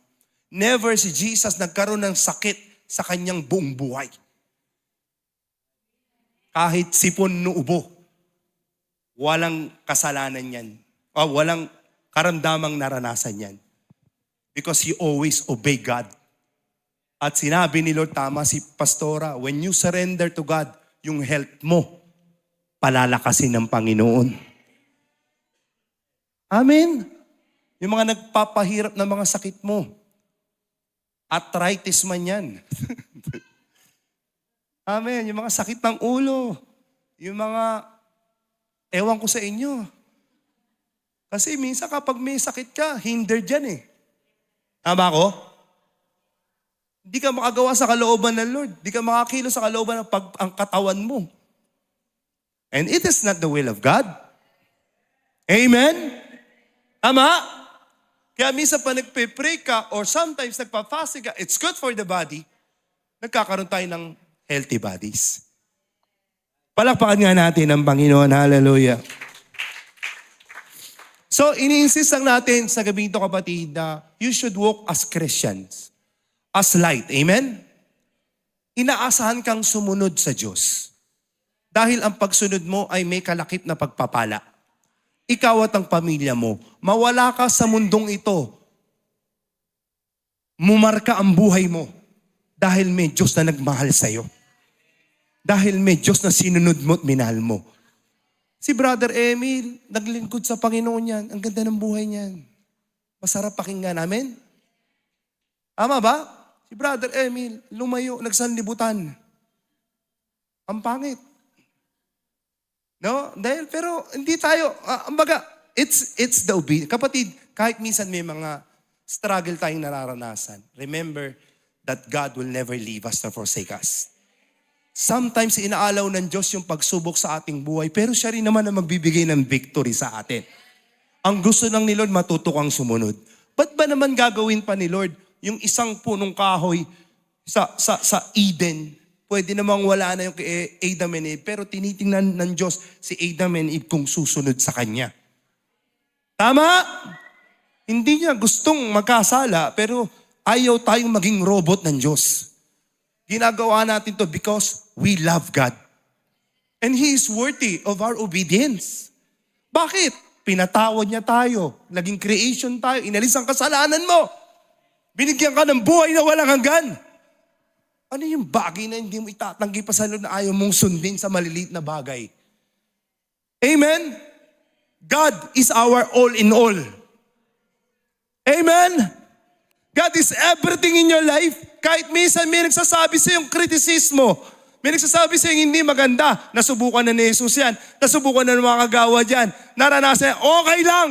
Never si Jesus nagkaroon ng sakit sa kanyang buong buhay. Kahit sipon no ubo, walang kasalanan yan. O walang karamdamang naranasan yan. Because He always obey God. At sinabi ni Lord, tama si Pastora, when you surrender to God, yung health mo, palalakasin ng Panginoon. Amen. Yung mga nagpapahirap na mga sakit mo, arthritis man yan. Amen. Yung mga sakit ng ulo, yung mga, ewan ko sa inyo. Kasi minsan kapag may sakit ka, hindered yan eh. Tama ko? Hindi ka makagawa sa kalooban ng Lord. Hindi ka makakilo sa kalooban ng ang katawan mo. And it is not the will of God. Amen? Tama? Kaya minsan pa nagpe-pray ka or sometimes nagpa-fasting ka, it's good for the body. Nagkakaroon tayo ng healthy bodies. Palakpakan nga natin ang Panginoon. Hallelujah. So, ini-insist lang natin sa gabi ito, kapatid, na you should walk as Christians. As light. Amen? Inaasahan kang sumunod sa Diyos. Dahil ang pagsunod mo ay may kalakip na pagpapala. Ikaw at ang pamilya mo, mawala ka sa mundong ito. Mumarka ang buhay mo dahil may Diyos na nagmahal sa'yo. Dahil may Diyos na sinunod mo at minahal mo. Si Brother Emil, naglingkod sa Panginoon yan. Ang ganda ng buhay niyan. Masarap pakinggan namin. Tama ba? Si Brother Emil, lumayo, nagsanlibutan. Ang pangit. No? Dahil, pero hindi tayo, ambaga, it's the obedience. Kapatid, kahit minsan may mga struggle tayong nararanasan, remember that God will never leave us or forsake us. Sometimes inaalaw ng Diyos yung pagsubok sa ating buhay, pero siya rin naman ang magbibigay ng victory sa atin. Ang gusto ng ni Lord, matuto kang sumunod. Ba't ba naman gagawin pa ni Lord yung isang punong kahoy sa Eden? Pwede namang wala na yung kay Adam and Eve, pero tinitingnan ng Diyos si Adam and Eve kung susunod sa Kanya. Tama? Hindi niya gustong magkasala, pero ayaw tayong maging robot ng Diyos. Ginagawa natin to because we love God. And He is worthy of our obedience. Bakit? Pinatawad niya tayo. Naging creation tayo. Inalis ang kasalanan mo. Binigyan ka ng buhay na walang hanggan. Ano yung bagay na hindi mo itatanggi pa sa Lord na ayaw mong sundin sa maliliit na bagay? Amen? God is our all in all. Amen? God is everything in your life. Kahit minsan may nagsasabi sa yung kritisismo, May nagsasabi sa'yo hindi maganda. Nasubukan na ni Jesus yan. Nasubukan na ng mga kagawa dyan. Naranasan yan. Okay lang.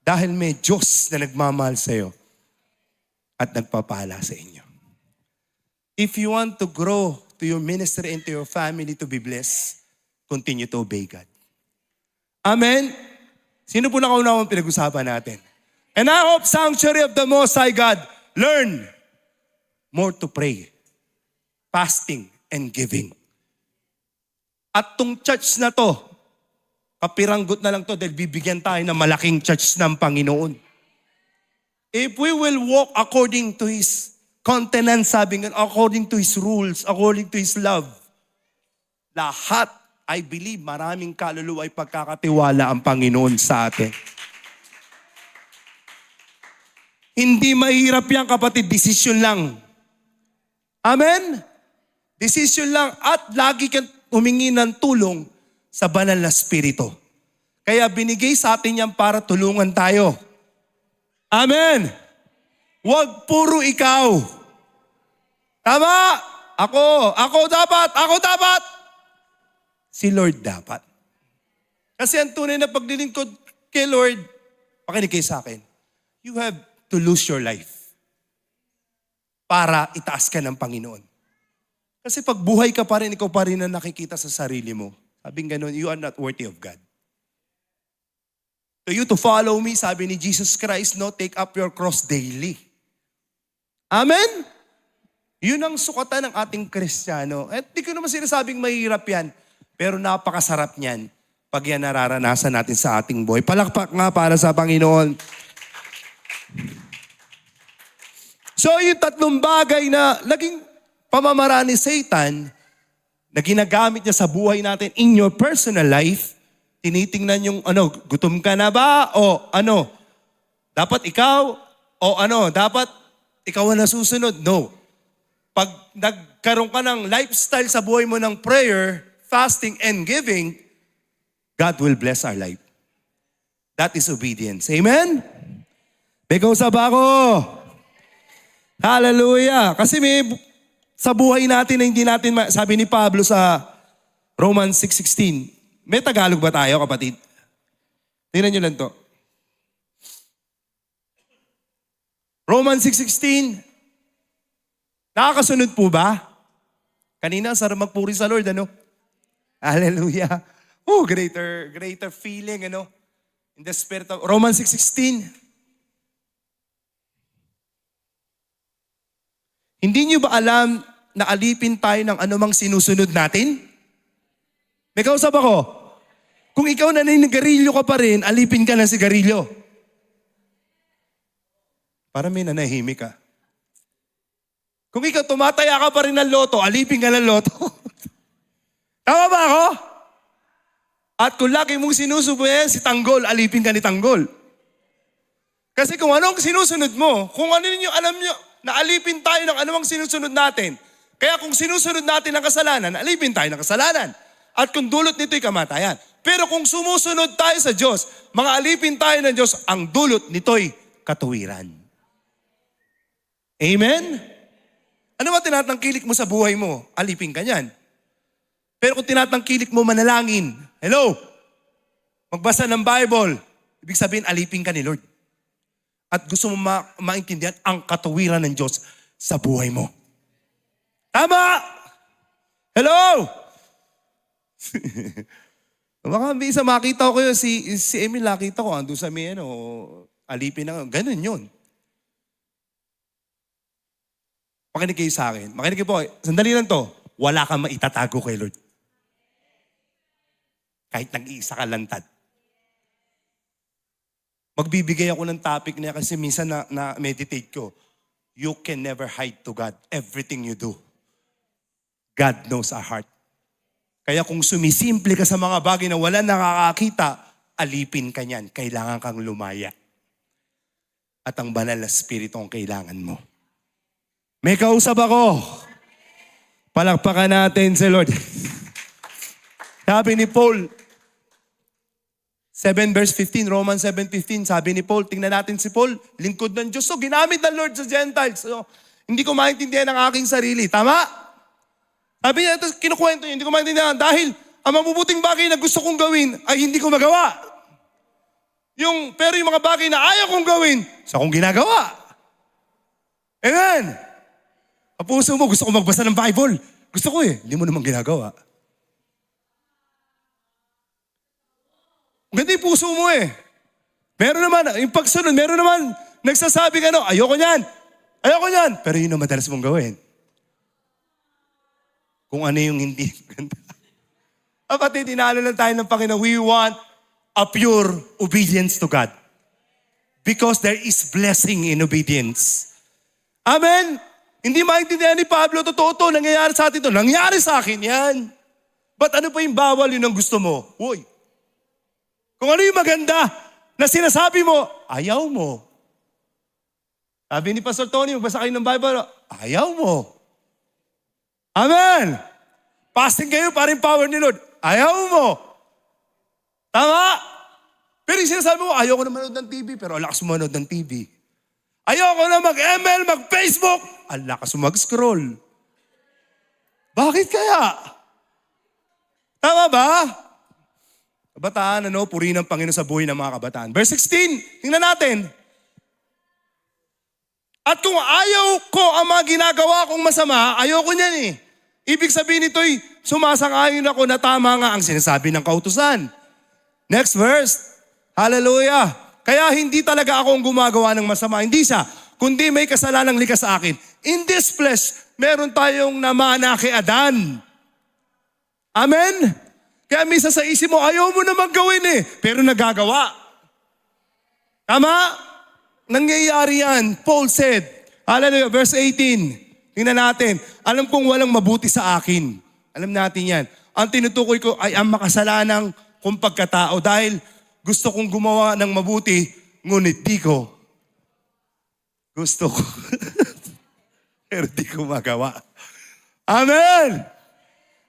Dahil may Diyos na nagmamahal sa'yo at nagpapala sa inyo. If you want to grow to your ministry and to your family to be blessed, continue to obey God. Amen? Sino po nakaunawang pinag-usapan natin? And I hope, Sanctuary of the Most High God, learn more to pray, fasting, and giving. At tong church na to, kapiranggot na lang to dahil bibigyan tayo ng malaking church ng Panginoon. If we will walk according to His countenance, sabi nga, according to His rules, according to His love, lahat, I believe, maraming kaluluwa ay pagkakatiwala ang Panginoon sa atin. Hindi mahirap yan, kapatid. Desisyon lang. Amen? Desisyon lang at lagi kang humingi ng tulong sa banal na spirito. Kaya binigay sa atin yan para tulungan tayo. Amen? Huwag puro ikaw. Tama? Ako dapat. Si Lord dapat. Kasi ang tunay na paglilingkod kay Lord, pakinig kayo sa akin, you have to lose your life para itaas ka ng Panginoon. Kasi pag buhay ka pa rin, ikaw pa rin na nakikita sa sarili mo. Sabing ganun, you are not worthy of God. To you to follow me, sabi ni Jesus Christ, no, take up your cross daily. Amen? Yun ang sukatan ng ating Kristiyano. At di ko naman sinasabing mahirap yan, pero napakasarap niyan pag yan nararanasan natin sa ating buhay. Palakpak nga para sa Panginoon. So yung tatlong bagay na naging pamamaraan ni Satan na ginagamit niya sa buhay natin in your personal life, tinitingnan yung gutom ka na ba? O dapat ikaw? O dapat ikaw ang nasusunod? No. Pag nagkaroon ka ng lifestyle sa buhay mo ng prayer, fasting, and giving, God will bless our life. That is obedience. Amen? May kausap ako. Hallelujah. Kasi sa buhay natin na hindi natin, sabi ni Pablo sa Romans 6:16, may Tagalog ba tayo, kapatid? Tingnan nyo lang to. Romans 6:16, nakakasunod po ba? Kanina, sarap magpuri sa Lord, Hallelujah. Oh, greater feeling, in the spirit of Romans 6:16. Hindi niyo ba alam na alipin tayo ng anumang sinusunod natin? May kausap ako. Kung ikaw naninigarilyo ka pa rin, alipin ka ng sigarilyo. Para may nanahimik ka. Kung ikaw tumataya ka pa rin ng loto, alipin ka ng loto. Tama ba ako? At kung lagi mong sinusubuhin si Tanggol, alipin ka ni Tanggol. Kasi kung anong sinusunod mo, kung ano ninyo, alam nyo, na alipin tayo ng anumang sinusunod natin. Kaya kung sinusunod natin ang kasalanan, alipin tayo ng kasalanan. At kung dulot nito'y kamatayan. Pero kung sumusunod tayo sa Diyos, mga alipin tayo ng Diyos, ang dulot nito'y katuwiran. Amen? Ano ba tinatangkilik mo sa buhay mo? Alipin ka niyan. Pero kung tinatangkilik mo manalangin, hello, magbasa ng Bible, ibig sabihin alipin ka ni Lord. At gusto mo maintindihan ang katuwiran ng Diyos sa buhay mo. Tama! Hello! Baka isa makita ko yun, si Emil nakita ko, ando sa may alipin na, ganun yun. Makinig kayo sa akin. Makinig kayo po, sandali lang to, wala kang maitatago kay Lord. Kahit nag-iisa ka lantad. Magbibigay ako ng topic niya kasi minsan na-meditate ko. You can never hide to God everything you do. God knows our heart. Kaya kung sumisimple ka sa mga bagay na wala nakakakita, alipin ka niyan. Kailangan kang lumaya. At ang banal na spirito ang kailangan mo. May kausap ako. Palakpakan natin si Lord. Sabi ni Paul, 7 verse 15, Romans 7:15, sabi ni Paul, tingnan natin si Paul, lingkod ng Diyos. So, ginamit ng Lord sa Gentiles. So, hindi ko maintindihan ang aking sarili. Tama? Sabi niya, ito kinukwento niya, hindi ko maintindihan. Dahil ang mabubuting bagay na gusto kong gawin ay hindi ko magawa. Pero yung mga bagay na ayaw kong gawin, sa kong ginagawa. Amen. Ang puso mo, gusto ko magbasa ng Bible. Gusto ko hindi mo naman ginagawa. Ganda yung puso mo Meron naman, yung pagsunod, meron naman nagsasabing ayoko niyan. Ayoko niyan. Pero yun ang madalas mong gawin. Kung ano yung hindi maganda. Kapatid, tinalo lang tayo ng Panginoon. We want a pure obedience to God. Because there is blessing in obedience. Amen? Hindi maintindihan ni Pablo, totoo to, nangyayari sa atin to. Nangyayari sa akin yan. But ano pa yung bawal, yun ang gusto mo? Uy. Kung ano yung maganda na sinasabi mo, ayaw mo. Sabi ni Pastor Tony, magbasa kayo ng Bible, ayaw mo. Amen. Fasting kayo para yung power ni Lord. Ayaw mo. Tama? Pero yung sinasabi mo, ayaw ko na manood ng TV, pero ang lakas manood ng TV. Ayaw ko na mag-ML, mag-Facebook. Ang lakas mag-scroll. Bakit kaya? Tama ba? Kabataan, puri ng Panginoon sa buhay ng mga kabataan. Verse 16, tingnan natin. At kung ayaw ko ang mga ginagawa kong masama, ayaw ko niyan Ibig sabihin nito'y sumasang-ayon ako na tama nga ang sinasabi ng kautusan. Next verse. Hallelujah. Kaya hindi talaga ako ang gumagawa ng masama. Hindi siya. Kundi may kasalanang likas sa akin. In this flesh, meron tayong namana kay Adan. Amen? Kaya misa sa isip mo, ayaw mo naman gawin pero nagagawa. Tama? Nangyayari yan. Paul said, hallelujah, verse 18. Tingnan natin. Alam kong walang mabuti sa akin. Alam natin yan. Ang tinutukoy ko ay ang makasalanang kong pagkatao dahil gusto kong gumawa ng mabuti, ngunit di ko. Gusto ko. Pero di ko magawa. Amen!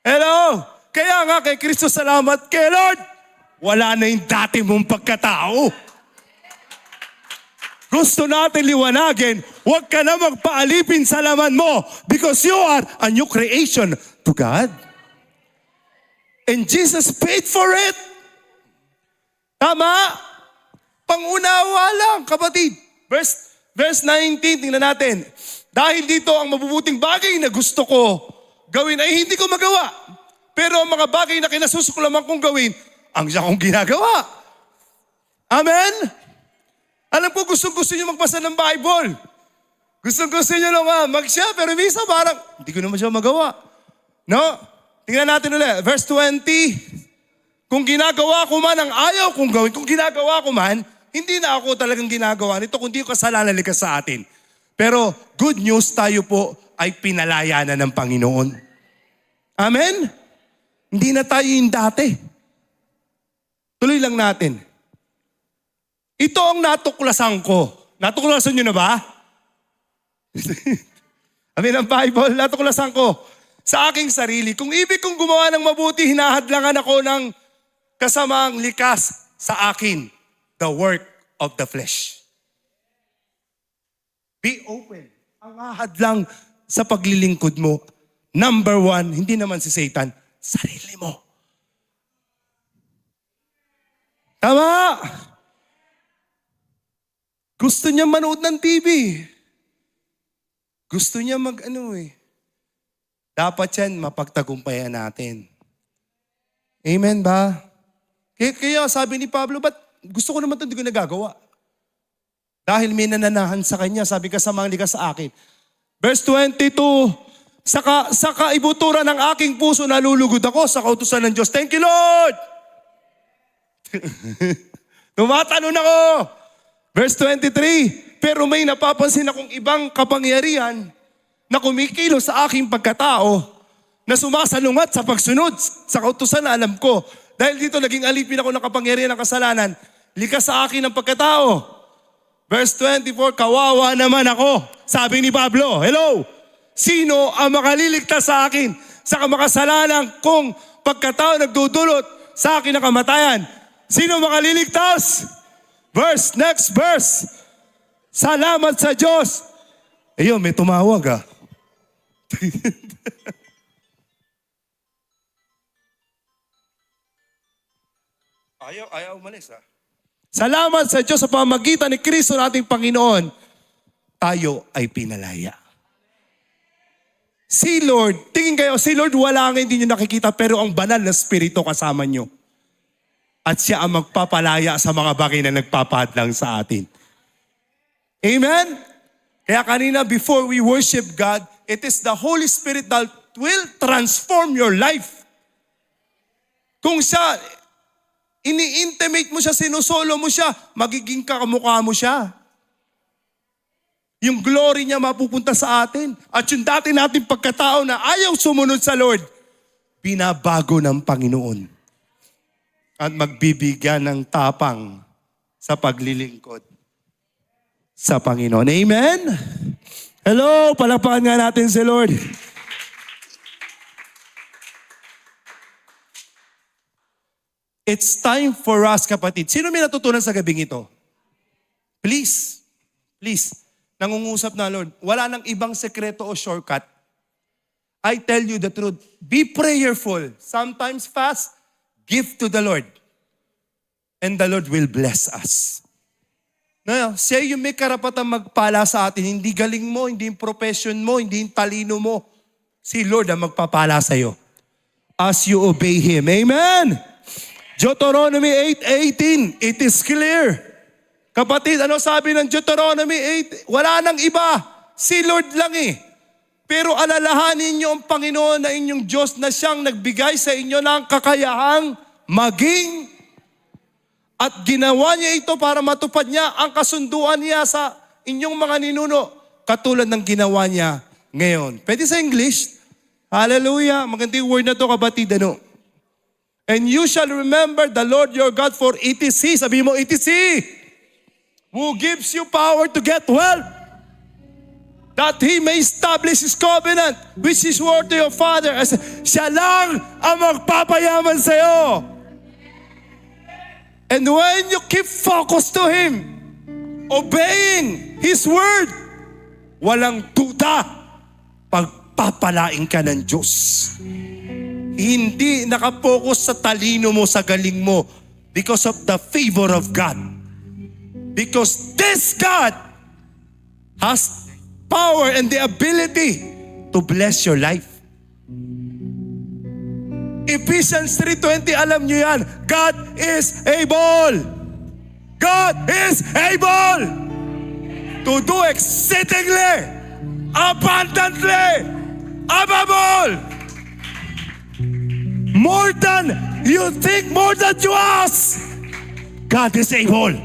Hello! Kaya nga kay Kristo salamat kay Lord. Wala na yung dati mong pagkatao. Gusto natin liwanagin, huwag ka na magpaalipin sa laman mo because you are a new creation to God. And Jesus paid for it. Tama? Pangunawa lang, kapatid. Verse 19, tingnan natin. Dahil dito ang mabubuting bagay na gusto ko gawin ay hindi ko magawa. Pero ang mga bagay na kinasusuklaman kong gawin, ang siya kong ginagawa. Amen? Alam ko, gusto nyo magbasa ng Bible. Gusto nyo lang mag-share, pero minsan parang, hindi ko naman siya magawa. No? Tingnan natin ulit. Verse 20. Kung ginagawa ko man ang ayaw kong gawin, kung ginagawa ko man, hindi na ako talagang ginagawa nito, kundi yung kasalanan likas sa atin. Pero good news, tayo po ay pinalaya na ng Panginoon. Amen? Hindi na tayo yung dati. Tuloy lang natin. Ito ang natuklasan ko. Natuklasan nyo na ba? Amin ang Bible, natuklasan ko sa aking sarili. Kung ibig kong gumawa ng mabuti, hinahadlangan ako ng kasamaang likas sa akin. The work of the flesh. Be open. Ang ahadlang sa paglilingkod mo, number one, hindi naman si Satan, sarili mo. Tama! Gusto niya manood ng TV. Gusto niya Dapat yan, mapagtagumpayan natin. Amen ba? Kaya sabi ni Pablo, ba't gusto ko naman ito, hindi ko nagagawa. Dahil may nananahan sa kanya, sabi kasamang likas sa akin. Verse 22, sa kaibuturan ng aking puso, nalulugod ako sa kautusan ng Diyos. Thank you, Lord! Tumatalon ako! Verse 23, pero may napapansin akong ibang kapangyarihan na kumikilos sa aking pagkatao na sumasalungat sa pagsunod sa kautusan na alam ko. Dahil dito naging alipin ako ng kapangyarihan ng kasalanan, likas sa akin ang pagkatao. Verse 24, kawawa naman ako. Sabi ni Pablo, hello, sino ang makaliligtas sa akin sa kamakasalanan kung pagkatao nagdudulot sa akin ng kamatayan? Sino makaliligtas? Next verse. Salamat sa Diyos. Ayun, may tumawag Ayaw umalis ha. Salamat sa Diyos sa pamamagitan ni Kristo nating Panginoon, tayo ay pinalaya. Si Lord, tingin kayo, si Lord wala nga hindi nyo nakikita pero ang banal na Espiritu kasama nyo. At siya ang magpapalaya sa mga bagay na nagpapadlang sa atin. Amen? Kaya kanina before we worship God, it is the Holy Spirit that will transform your life. Kung siya, ini-intimate mo siya, sinusolo mo siya, magiging kamukha mo siya. Yung glory niya mapupunta sa atin. At yung dati nating pagkatao na ayaw sumunod sa Lord, binabago ng Panginoon. At magbibigyan ng tapang sa paglilingkod sa Panginoon. Amen? Hello, palakpakan nga natin si Lord. It's time for us, kapatid. Sino may natutunan sa gabing ito? Please, nangungusap na Lord. Wala nang ibang sekreto o shortcut. I tell you the truth. Be prayerful. Sometimes fast. Give to the Lord. And the Lord will bless us. No, siya yung may karapatang magpala sa atin. Hindi galing mo, hindi yung profession mo, hindi yung talino mo. Si Lord ang magpapala sa'yo. As you obey Him. Amen? Deuteronomy 8:18. It is clear. Kapatid, ano sabi ng Deuteronomy 8? Wala nang iba. Si Lord lang eh. Pero alalahanin niyo ang Panginoon na inyong Diyos na siyang nagbigay sa inyo ng kakayahang maging at ginawa niya ito para matupad niya ang kasunduan niya sa inyong mga ninuno katulad ng ginawa niya ngayon. Pwede sa English? Hallelujah. Maganda yung word na to, kapatid. Ano? And you shall remember the Lord your God, for it is He. Sabi mo, it is He who gives you power to get wealth, that He may establish His covenant, which is word to your father. As siya lang ang magpapayaman sa'yo. And when you keep focused to Him, obeying His word, walang duda, pagpapalain ka ng Diyos. Hindi nakapokus sa talino mo, sa galing mo, because of the favor of God. Because this God has power and the ability to bless your life. Ephesians 3:20, alam nyo yan. God is able. God is able to do exceedingly, abundantly, above all, more than you think, more than you ask. God is able.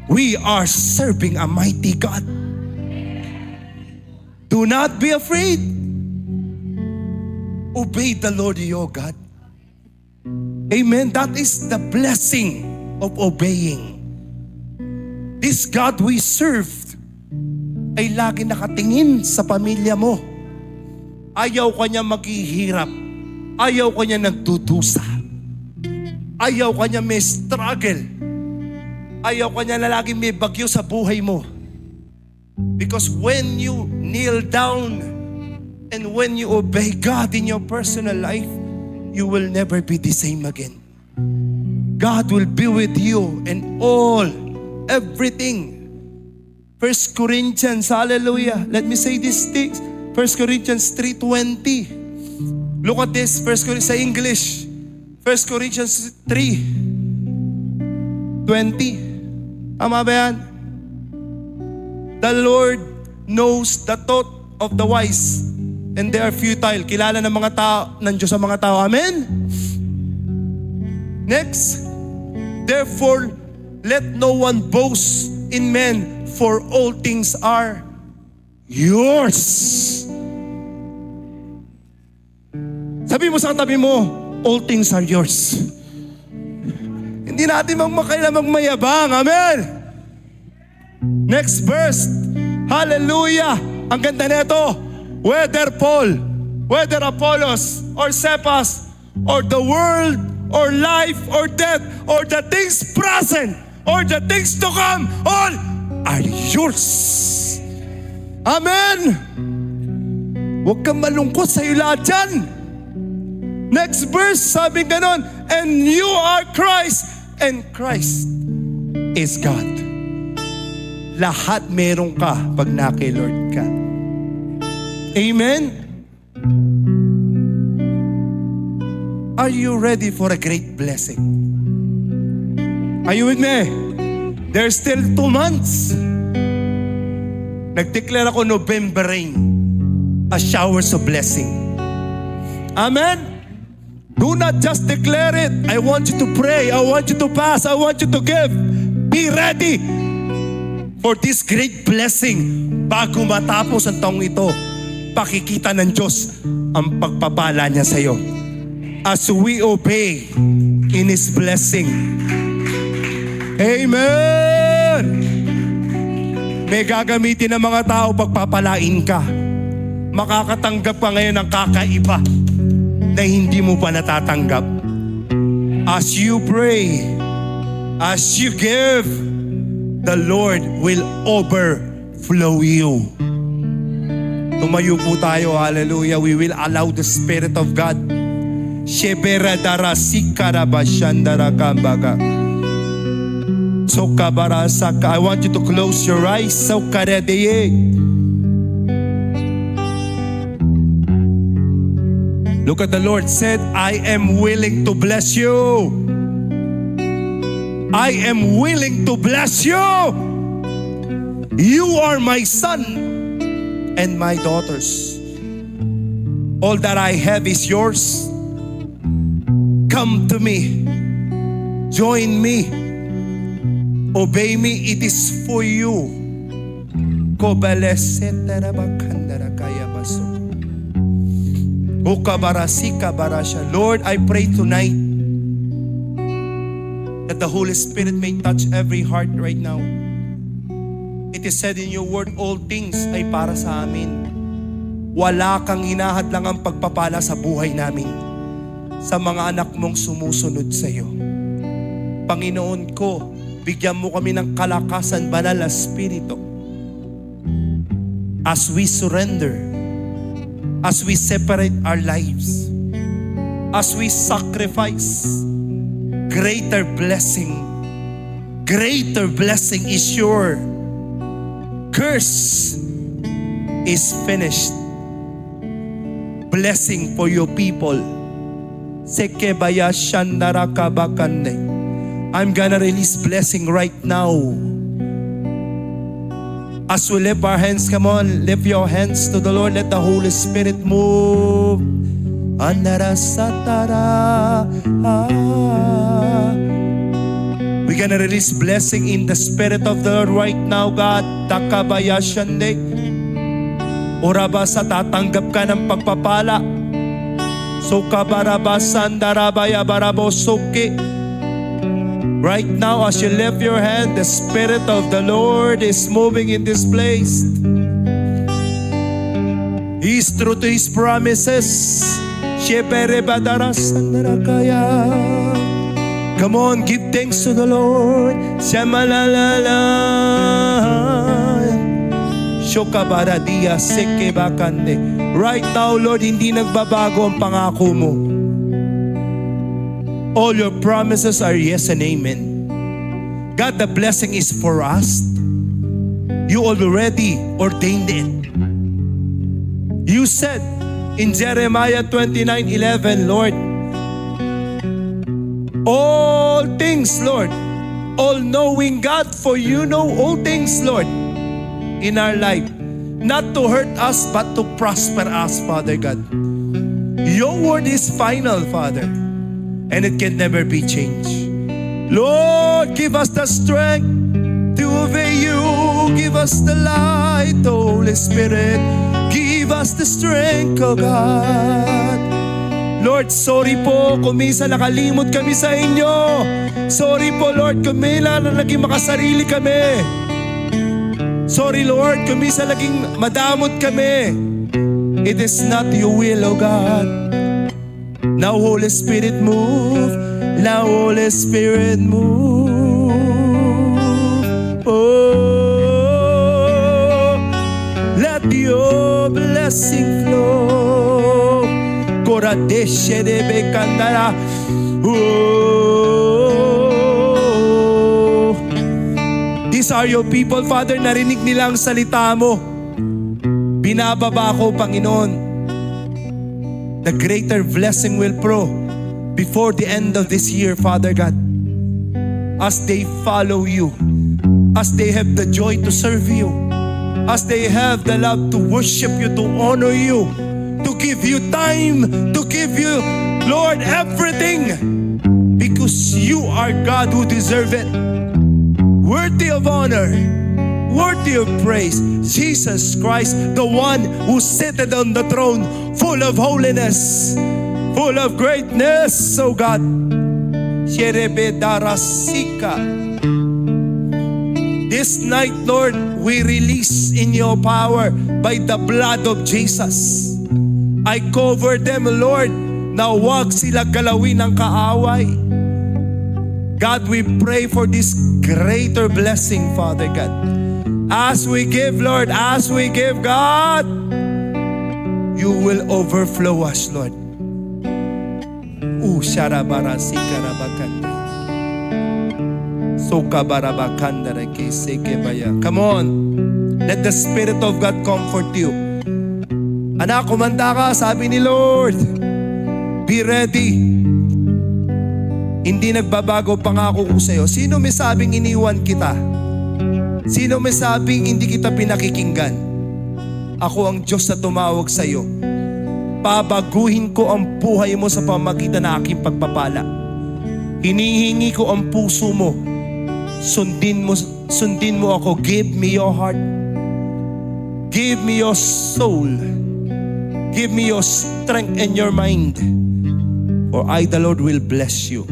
We are serving a mighty God. Do not be afraid. Obey the Lord your God. Amen. That is the blessing of obeying. This God we serve ay lagi nakatingin sa pamilya mo. Ayaw kanya maghihirap. Ayaw kanya nagdudusa. Ayaw kanya may struggle. Ayaw kanya na laging may bagyo sa buhay mo. Because when you kneel down and when you obey God in your personal life, you will never be the same again. God will be with you in all, everything. 1 Corinthians, hallelujah. Let me say these things. 1 Corinthians 3:20. Look at this, 1 Corinthians sa English. 1 Corinthians 3:20. Tama ba yan? The Lord knows the thought of the wise, and they are futile. Kilala ng mga tao, ng Diyos sa mga tao. Amen? Next. Therefore, let no one boast in men, for all things are yours. Sabi mo sa katabi mo, all things are yours. Hindi natin magmakailang magmayabang. Amen? Next verse. Hallelujah. Ang ganda nito. Whether Paul, whether Apollos, or Cephas, or the world, or life, or death, or the things present, or the things to come, all are yours. Amen. Huwag kang malungkot sa iyo lahat dyan. Next verse, sabi ganon, and you are Christ, and Christ is God. Lahat meron ka pag na kay Lord ka. Amen? Are you ready for a great blessing? Are you with me? There's still 2 months. Nag-declare ako November rain, a showers of blessing. Amen? Do not just declare it. I want you to pray. I want you to fast. I want you to give. Be ready for this great blessing. Bago matapos ang taong ito, pakikita ng Diyos ang pagpapala niya sa iyo. As we obey in His blessing. Amen! May gagamitin ng mga tao pagpapalain ka. Makakatanggap ka ngayon ng kakaiba na hindi mo pa natatanggap. As you pray, as you give, the Lord will overflow you. Tumayo po tayo, hallelujah. We will allow the Spirit of God. Sheberadara sikarabashandara kambaga. Sokabarasaka. I want you to close your eyes. Sokaradeye. Look at the Lord said, I am willing to bless you. I am willing to bless you. You are my son and my daughters. All that I have is yours. Come to me. Join me. Obey me. It is for you. Lord, I pray tonight that the Holy Spirit may touch every heart right now. It is said in your word, all things ay para sa amin. Wala kang hinahadlang ang pagpapala sa buhay namin, sa mga anak mong sumusunod sa iyo. Panginoon ko, bigyan mo kami ng kalakasan, banal na Espiritu. As we surrender, as we separate our lives, as we sacrifice, greater blessing is sure. Curse is finished. Blessing for your people. I'm gonna release blessing right now. As we lift our hands, come on, lift your hands to the Lord. Let the Holy Spirit move. We're gonna release blessing in the Spirit of the Lord right now, God. Takabayashande. Orabasa, tatanggap ka ng pagpapala. Sukabarabasandarabaya barabosuki. Right now, as you lift your hand, the Spirit of the Lord is moving in this place. He is true to His promises. Come on, give thanks to the Lord. Right now, Lord, hindi nagbabago ang pangako mo. All your promises are yes and amen. God, the blessing is for us. You already ordained it. You said in Jeremiah 29:11, Lord, all things, Lord, all-knowing God, for you know all things, Lord, in our life, not to hurt us, but to prosper us, Father God. Your word is final, Father, and it can never be changed. Lord, give us the strength to obey you. Give us the light, Holy Spirit. Give us the strength, oh God. Lord, sorry po kung minsan nakalimot kami sa inyo. Sorry po, Lord, kung minsan naging makasarili kami. Sorry, Lord, kung minsan naging madamot kami. It is not your will, oh God. Now, Holy Spirit, move. Now, Holy Spirit, move. Oh, let your blessing flow. Koradeshe debe kandara. These are your people, Father. Narinig nila ang salita mo. Binababa ko, Panginoon. The greater blessing will flow before the end of this year, Father God. As they follow you, as they have the joy to serve you, as they have the love to worship you, to honor you, to give you time, to give you, Lord, everything, because you are God who deserve it. Worthy of honor, worthy of praise, Jesus Christ, the one who sitteth on the throne, full of holiness, full of greatness, oh God. This night, Lord, we release in your power by the blood of Jesus. I cover them, Lord, na huwag sila galawin ng kaaway. God, we pray for this greater blessing, Father God. As we give, Lord, as we give, God, you will overflow us, Lord. Come on. Let the Spirit of God comfort you. Anak, kumanda ka, sabi ni Lord. Be ready. Hindi nagbabago pangako ko sa'yo. Sino may sabing iniwan kita? Sino may sabing hindi kita pinakikinggan? Ako ang Diyos na tumawag sa'yo. Pabaguhin ko ang buhay mo sa pamagitan ng aking pagpapala. Hinihingi ko ang puso mo. Sundin mo ako. Give me your heart. Give me your soul. Give me your strength and your mind. For I, the Lord, will bless you.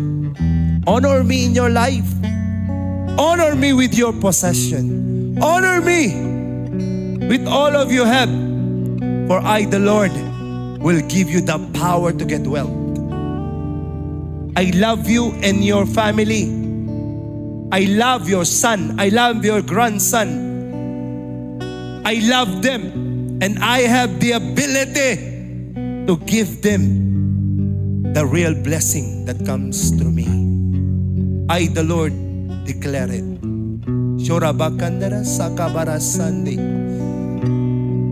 Honor me in your life. Honor me with your possession. Honor me with all of you have. For I, the Lord, will give you the power to get wealth. I love you and your family. I love your son. I love your grandson. I love them. And I have the ability to give them the real blessing that comes through me. I, the Lord, declare it. Shorabakandara sakabarasandi.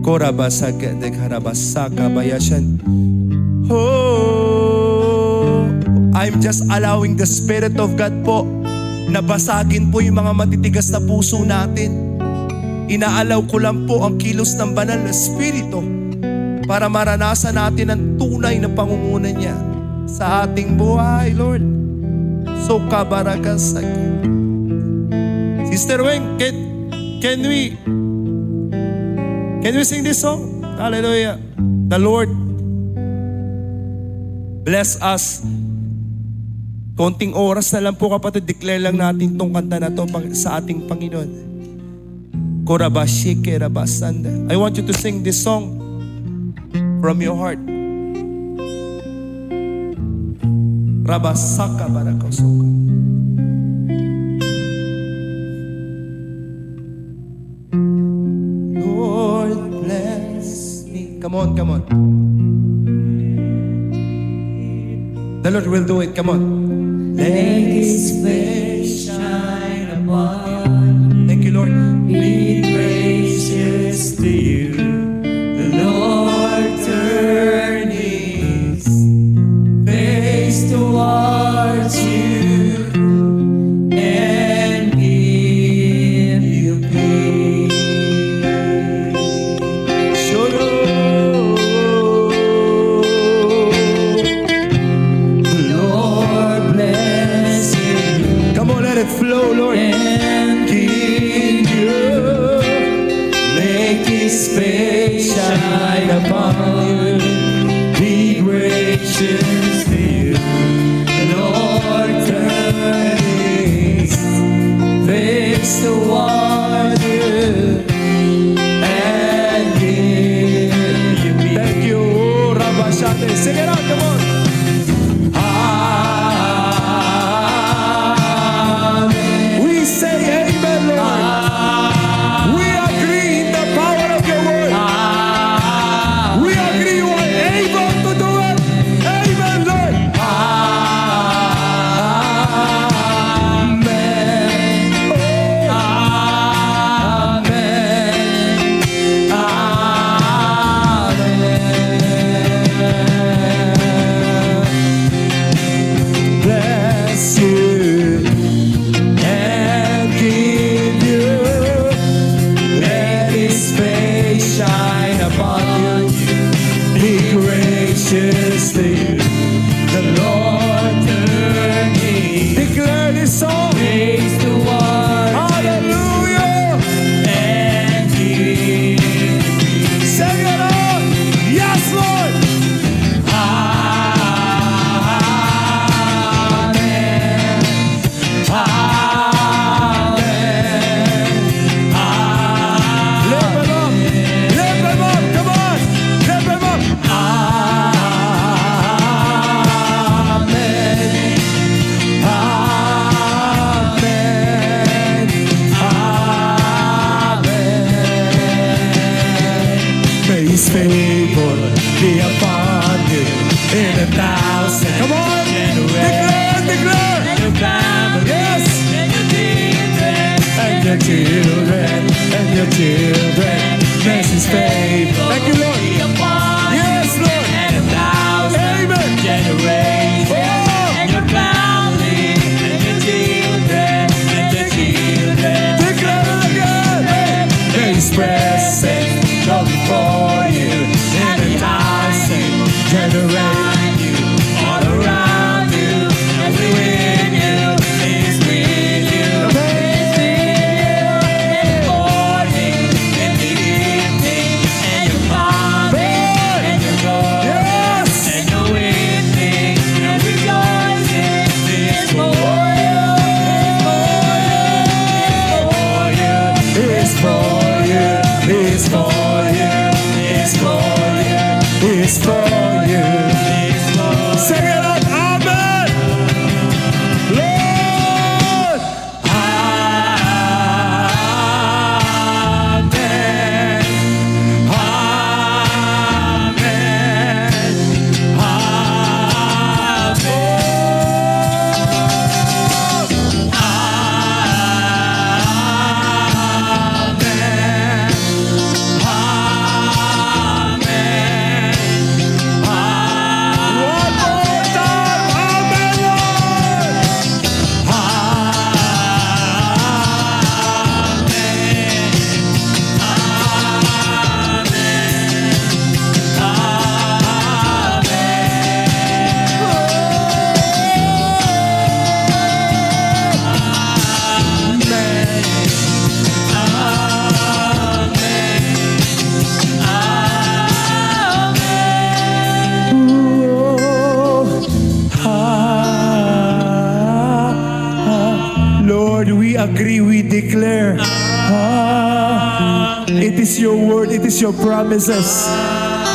Korabasakadekarabasakabayashan. Oh, I'm just allowing the Spirit of God po na basagin po yung mga matitigas na puso natin. Inaalaw ko lang po ang kilos ng banal na Espiritu para maranasan natin ang tunay na pangunguna niya sa ating buhay, Lord. So kabarakasag. Sister Weng, can we sing this song? Hallelujah. The Lord bless us. Konting oras na lang po, kapatid, declare lang natin tong kanta na to sa ating Panginoon. Korabashike rabasanda. I want you to sing this song from your heart. Rabasaka barakosoka. Lord bless me. Come on, come on. The Lord will do it. Come on. Let His face shine upon. Thank you, Lord. Be gracious to you. The Lord turn His face towards you and give you peace. The Lord bless you. Come on, let it flow, Lord. And give you, make His face shine upon you, be gracious to you. The Lord turn His face toward you and give you peace. Thank you, Rabashate. Sing it out, come on. Amen. We say amen, Lord. We agree in the power of your word. We agree you are able to do it. gracious to you. The Lord turned me. Declare this song. Praise the one Hallelujah. and King. Sing it out. Yes, Lord. Amen. Amen. Lift him up. Lift him up. Come on. Lift him up. May His favor be upon you in 1,000. Come on. generations. Declare. And your family, Yes. and your children, and your children. May His favor Thank you, Lord. be upon Yes, Lord. and 1,000 Amen. generations. Oh. And your family, and your children, and your children. Declare it again. May His presence go before you in 1,000 generations. All around you and within you. He's with you. He's with you in the morning, in the evening, and your coming, and your going, Yes. and your weeping, and rejoicing. It's for you, it's for you, it's for you, it's for you, it's for you, it's for you, it's for you. Sing it out. Amen. Lord. Amen. Amen. One more time. Amen, Lord. Lord, we agree, we declare. It is your word, it is your promises.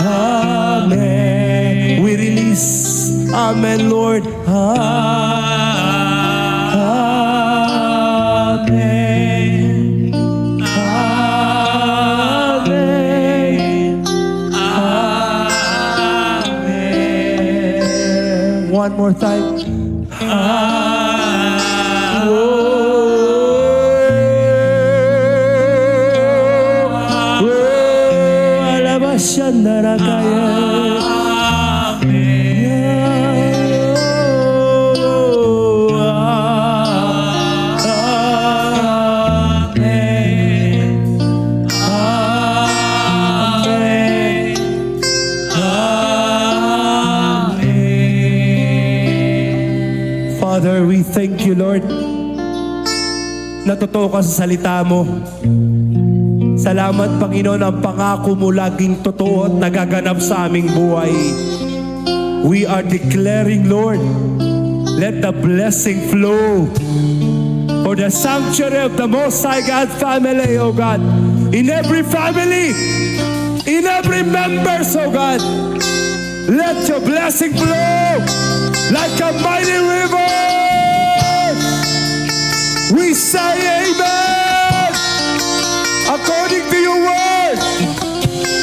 Amen. We release. Amen, Lord. Amen. Amen. One more time. Father, we thank you, Lord. Natutuwa ka sa salita mo. Salamat, Panginoon, ang pangako mo laging totoo at nagaganap sa aming buhay. We are declaring, Lord, let the blessing flow for the sanctuary of the Most High God family, O God. In every family, in every members, O God, let your blessing flow like a mighty river. We say amen. According to your word,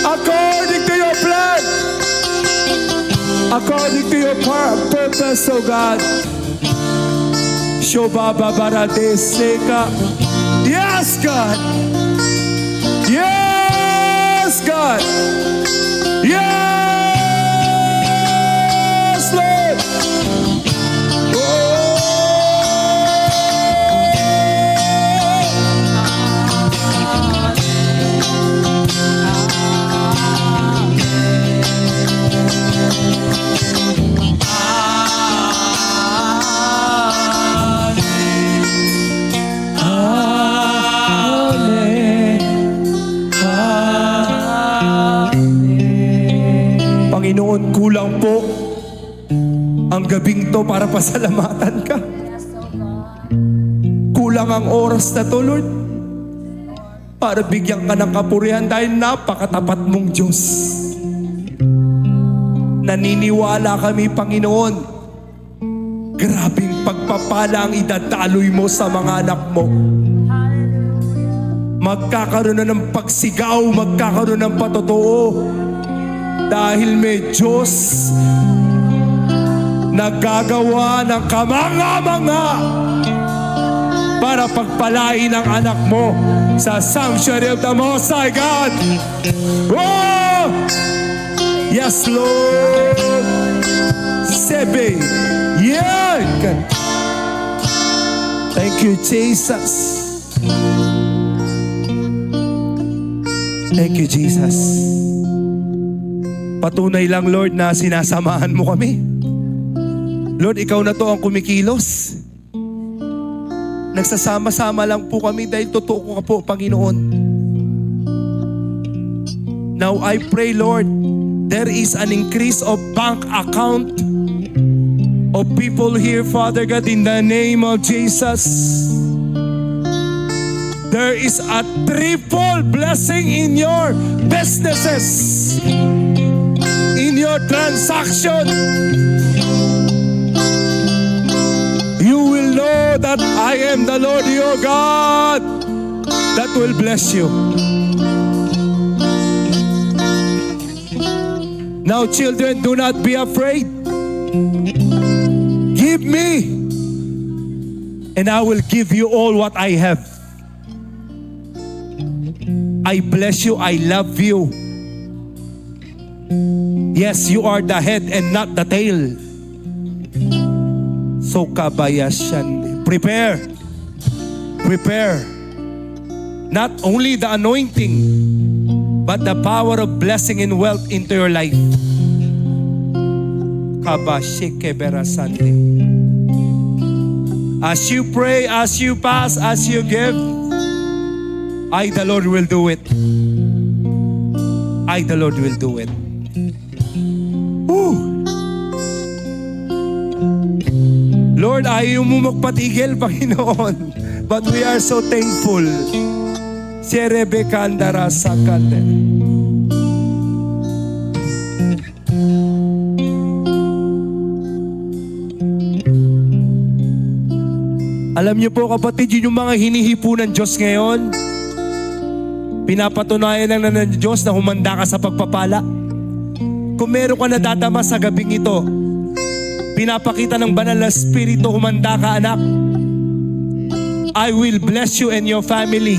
according to your plan, according to your purpose, oh God. Shobaba Barade Seka. Yes, God. Yes, God. Yes, Lord. Panginoon, kulang po ang gabing to para pasalamatan ka. Kulang ang oras na to, Lord, para bigyan ka ng kapurihan dahil napakatapat mong Diyos. Naniniwala kami, Panginoon, grabing pagpapala ang idadaloy mo sa mga anak mo. Magkakaroon na ng pagsigaw, magkakaroon ng patotoo. Dahil may Diyos nagagawa ng kamanga-manga para pagpalain ang anak mo sa sanctuary of the Most High God. Oh! Yes, Lord. Sebe. Yeah. Thank you, Jesus. Thank you, Jesus. Patunay lang, Lord, na sinasamahan mo kami. Lord, ikaw na to ang kumikilos. Nagsasama-sama lang po kami dahil totoo ka po, Panginoon. Now I pray, Lord, there is an increase of bank account of people here, Father God, in the name of Jesus. There is a triple blessing in your businesses, in your transaction. You will know that I am the Lord your God that will bless you. Now, children, do not be afraid. Give me, and I will give you all what I have. I bless you, I love you. Yes, you are the head and not the tail. So kabayasyan. Prepare. Prepare. Not only the anointing, but the power of blessing and wealth into your life. Kabashikeberasante. As you pray, as you pass, as you give, I, the Lord, will do it. I, the Lord, will do it. Woo! Lord, ayaw mo magpatigil, Panginoon. But we are so thankful. Serebe kandara sakande. Alam niyo po, kapatid, yun yung mga hinihipo ng Diyos ngayon. Pinapatunayan lang ng Diyos na humanda ka sa pagpapala. Kung meron ka nadadama sa gabing ito, pinapakita ng banal na Espiritu, humanda ka, anak. I will bless you and your family.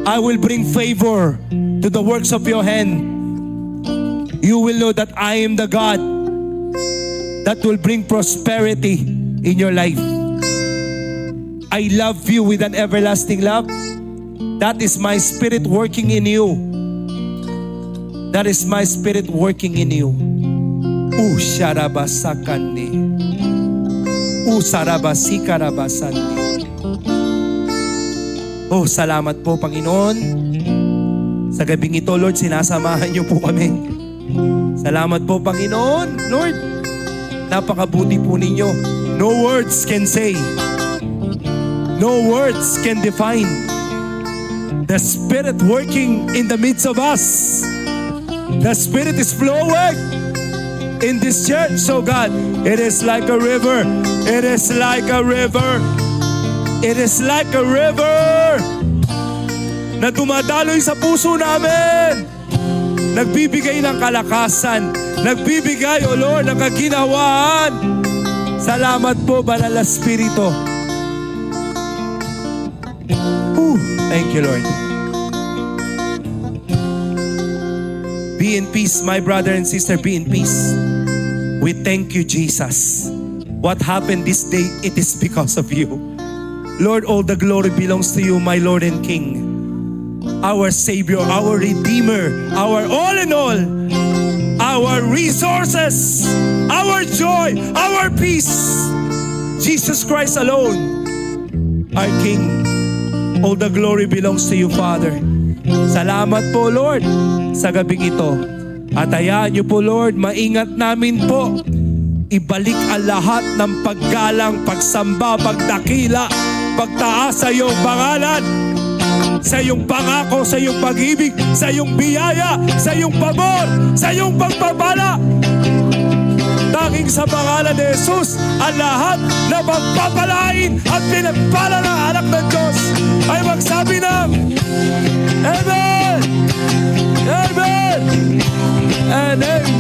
I will bring favor to the works of your hand. You will know that I am the God that will bring prosperity in your life. I love you with an everlasting love. That is my Spirit working in you. That is my Spirit working in you. Sharabasakandi. Sarabasikarabasandi. Oh, salamat po, Panginoon. Sa gabing ito, Lord, sinasamahan niyo po kami. Salamat po, Panginoon. Lord, napakabuti po ninyo. No words can say. No words can define the Spirit working in the midst of us. The Spirit is flowing in this church. So God, it is like a river. It is like a river. It is like a river na dumadaloy sa puso namin. Nagbibigay ng kalakasan. Nagbibigay, O Lord, ng kaginhawaan. Salamat po, Banal na Espiritu. Thank you, Lord. Be in peace, my brother and sister. Be in peace. We thank you, Jesus. What happened this day, it is because of you. Lord, all the glory belongs to you, my Lord and King. Our Savior, our Redeemer, our all in all, our resources, our joy, our peace. Jesus Christ alone, our King. All the glory belongs to you, Father. Salamat po, Lord, sa gabing ito. At hayaan niyo po, Lord, maingat namin po. Ibalik ang lahat ng paggalang, pagsamba, pagdakila, pagtaas sa iyong pangalan, sa iyong pangako, sa iyong pag-ibig, sa iyong biyaya, sa iyong pabor, sa iyong pagpapala. Tanging sa pangalan ni Jesus, ang lahat na pagpapalain at pinagpala ng anak ng Diyos ay magsabi ng Amen! Amen! And Amen!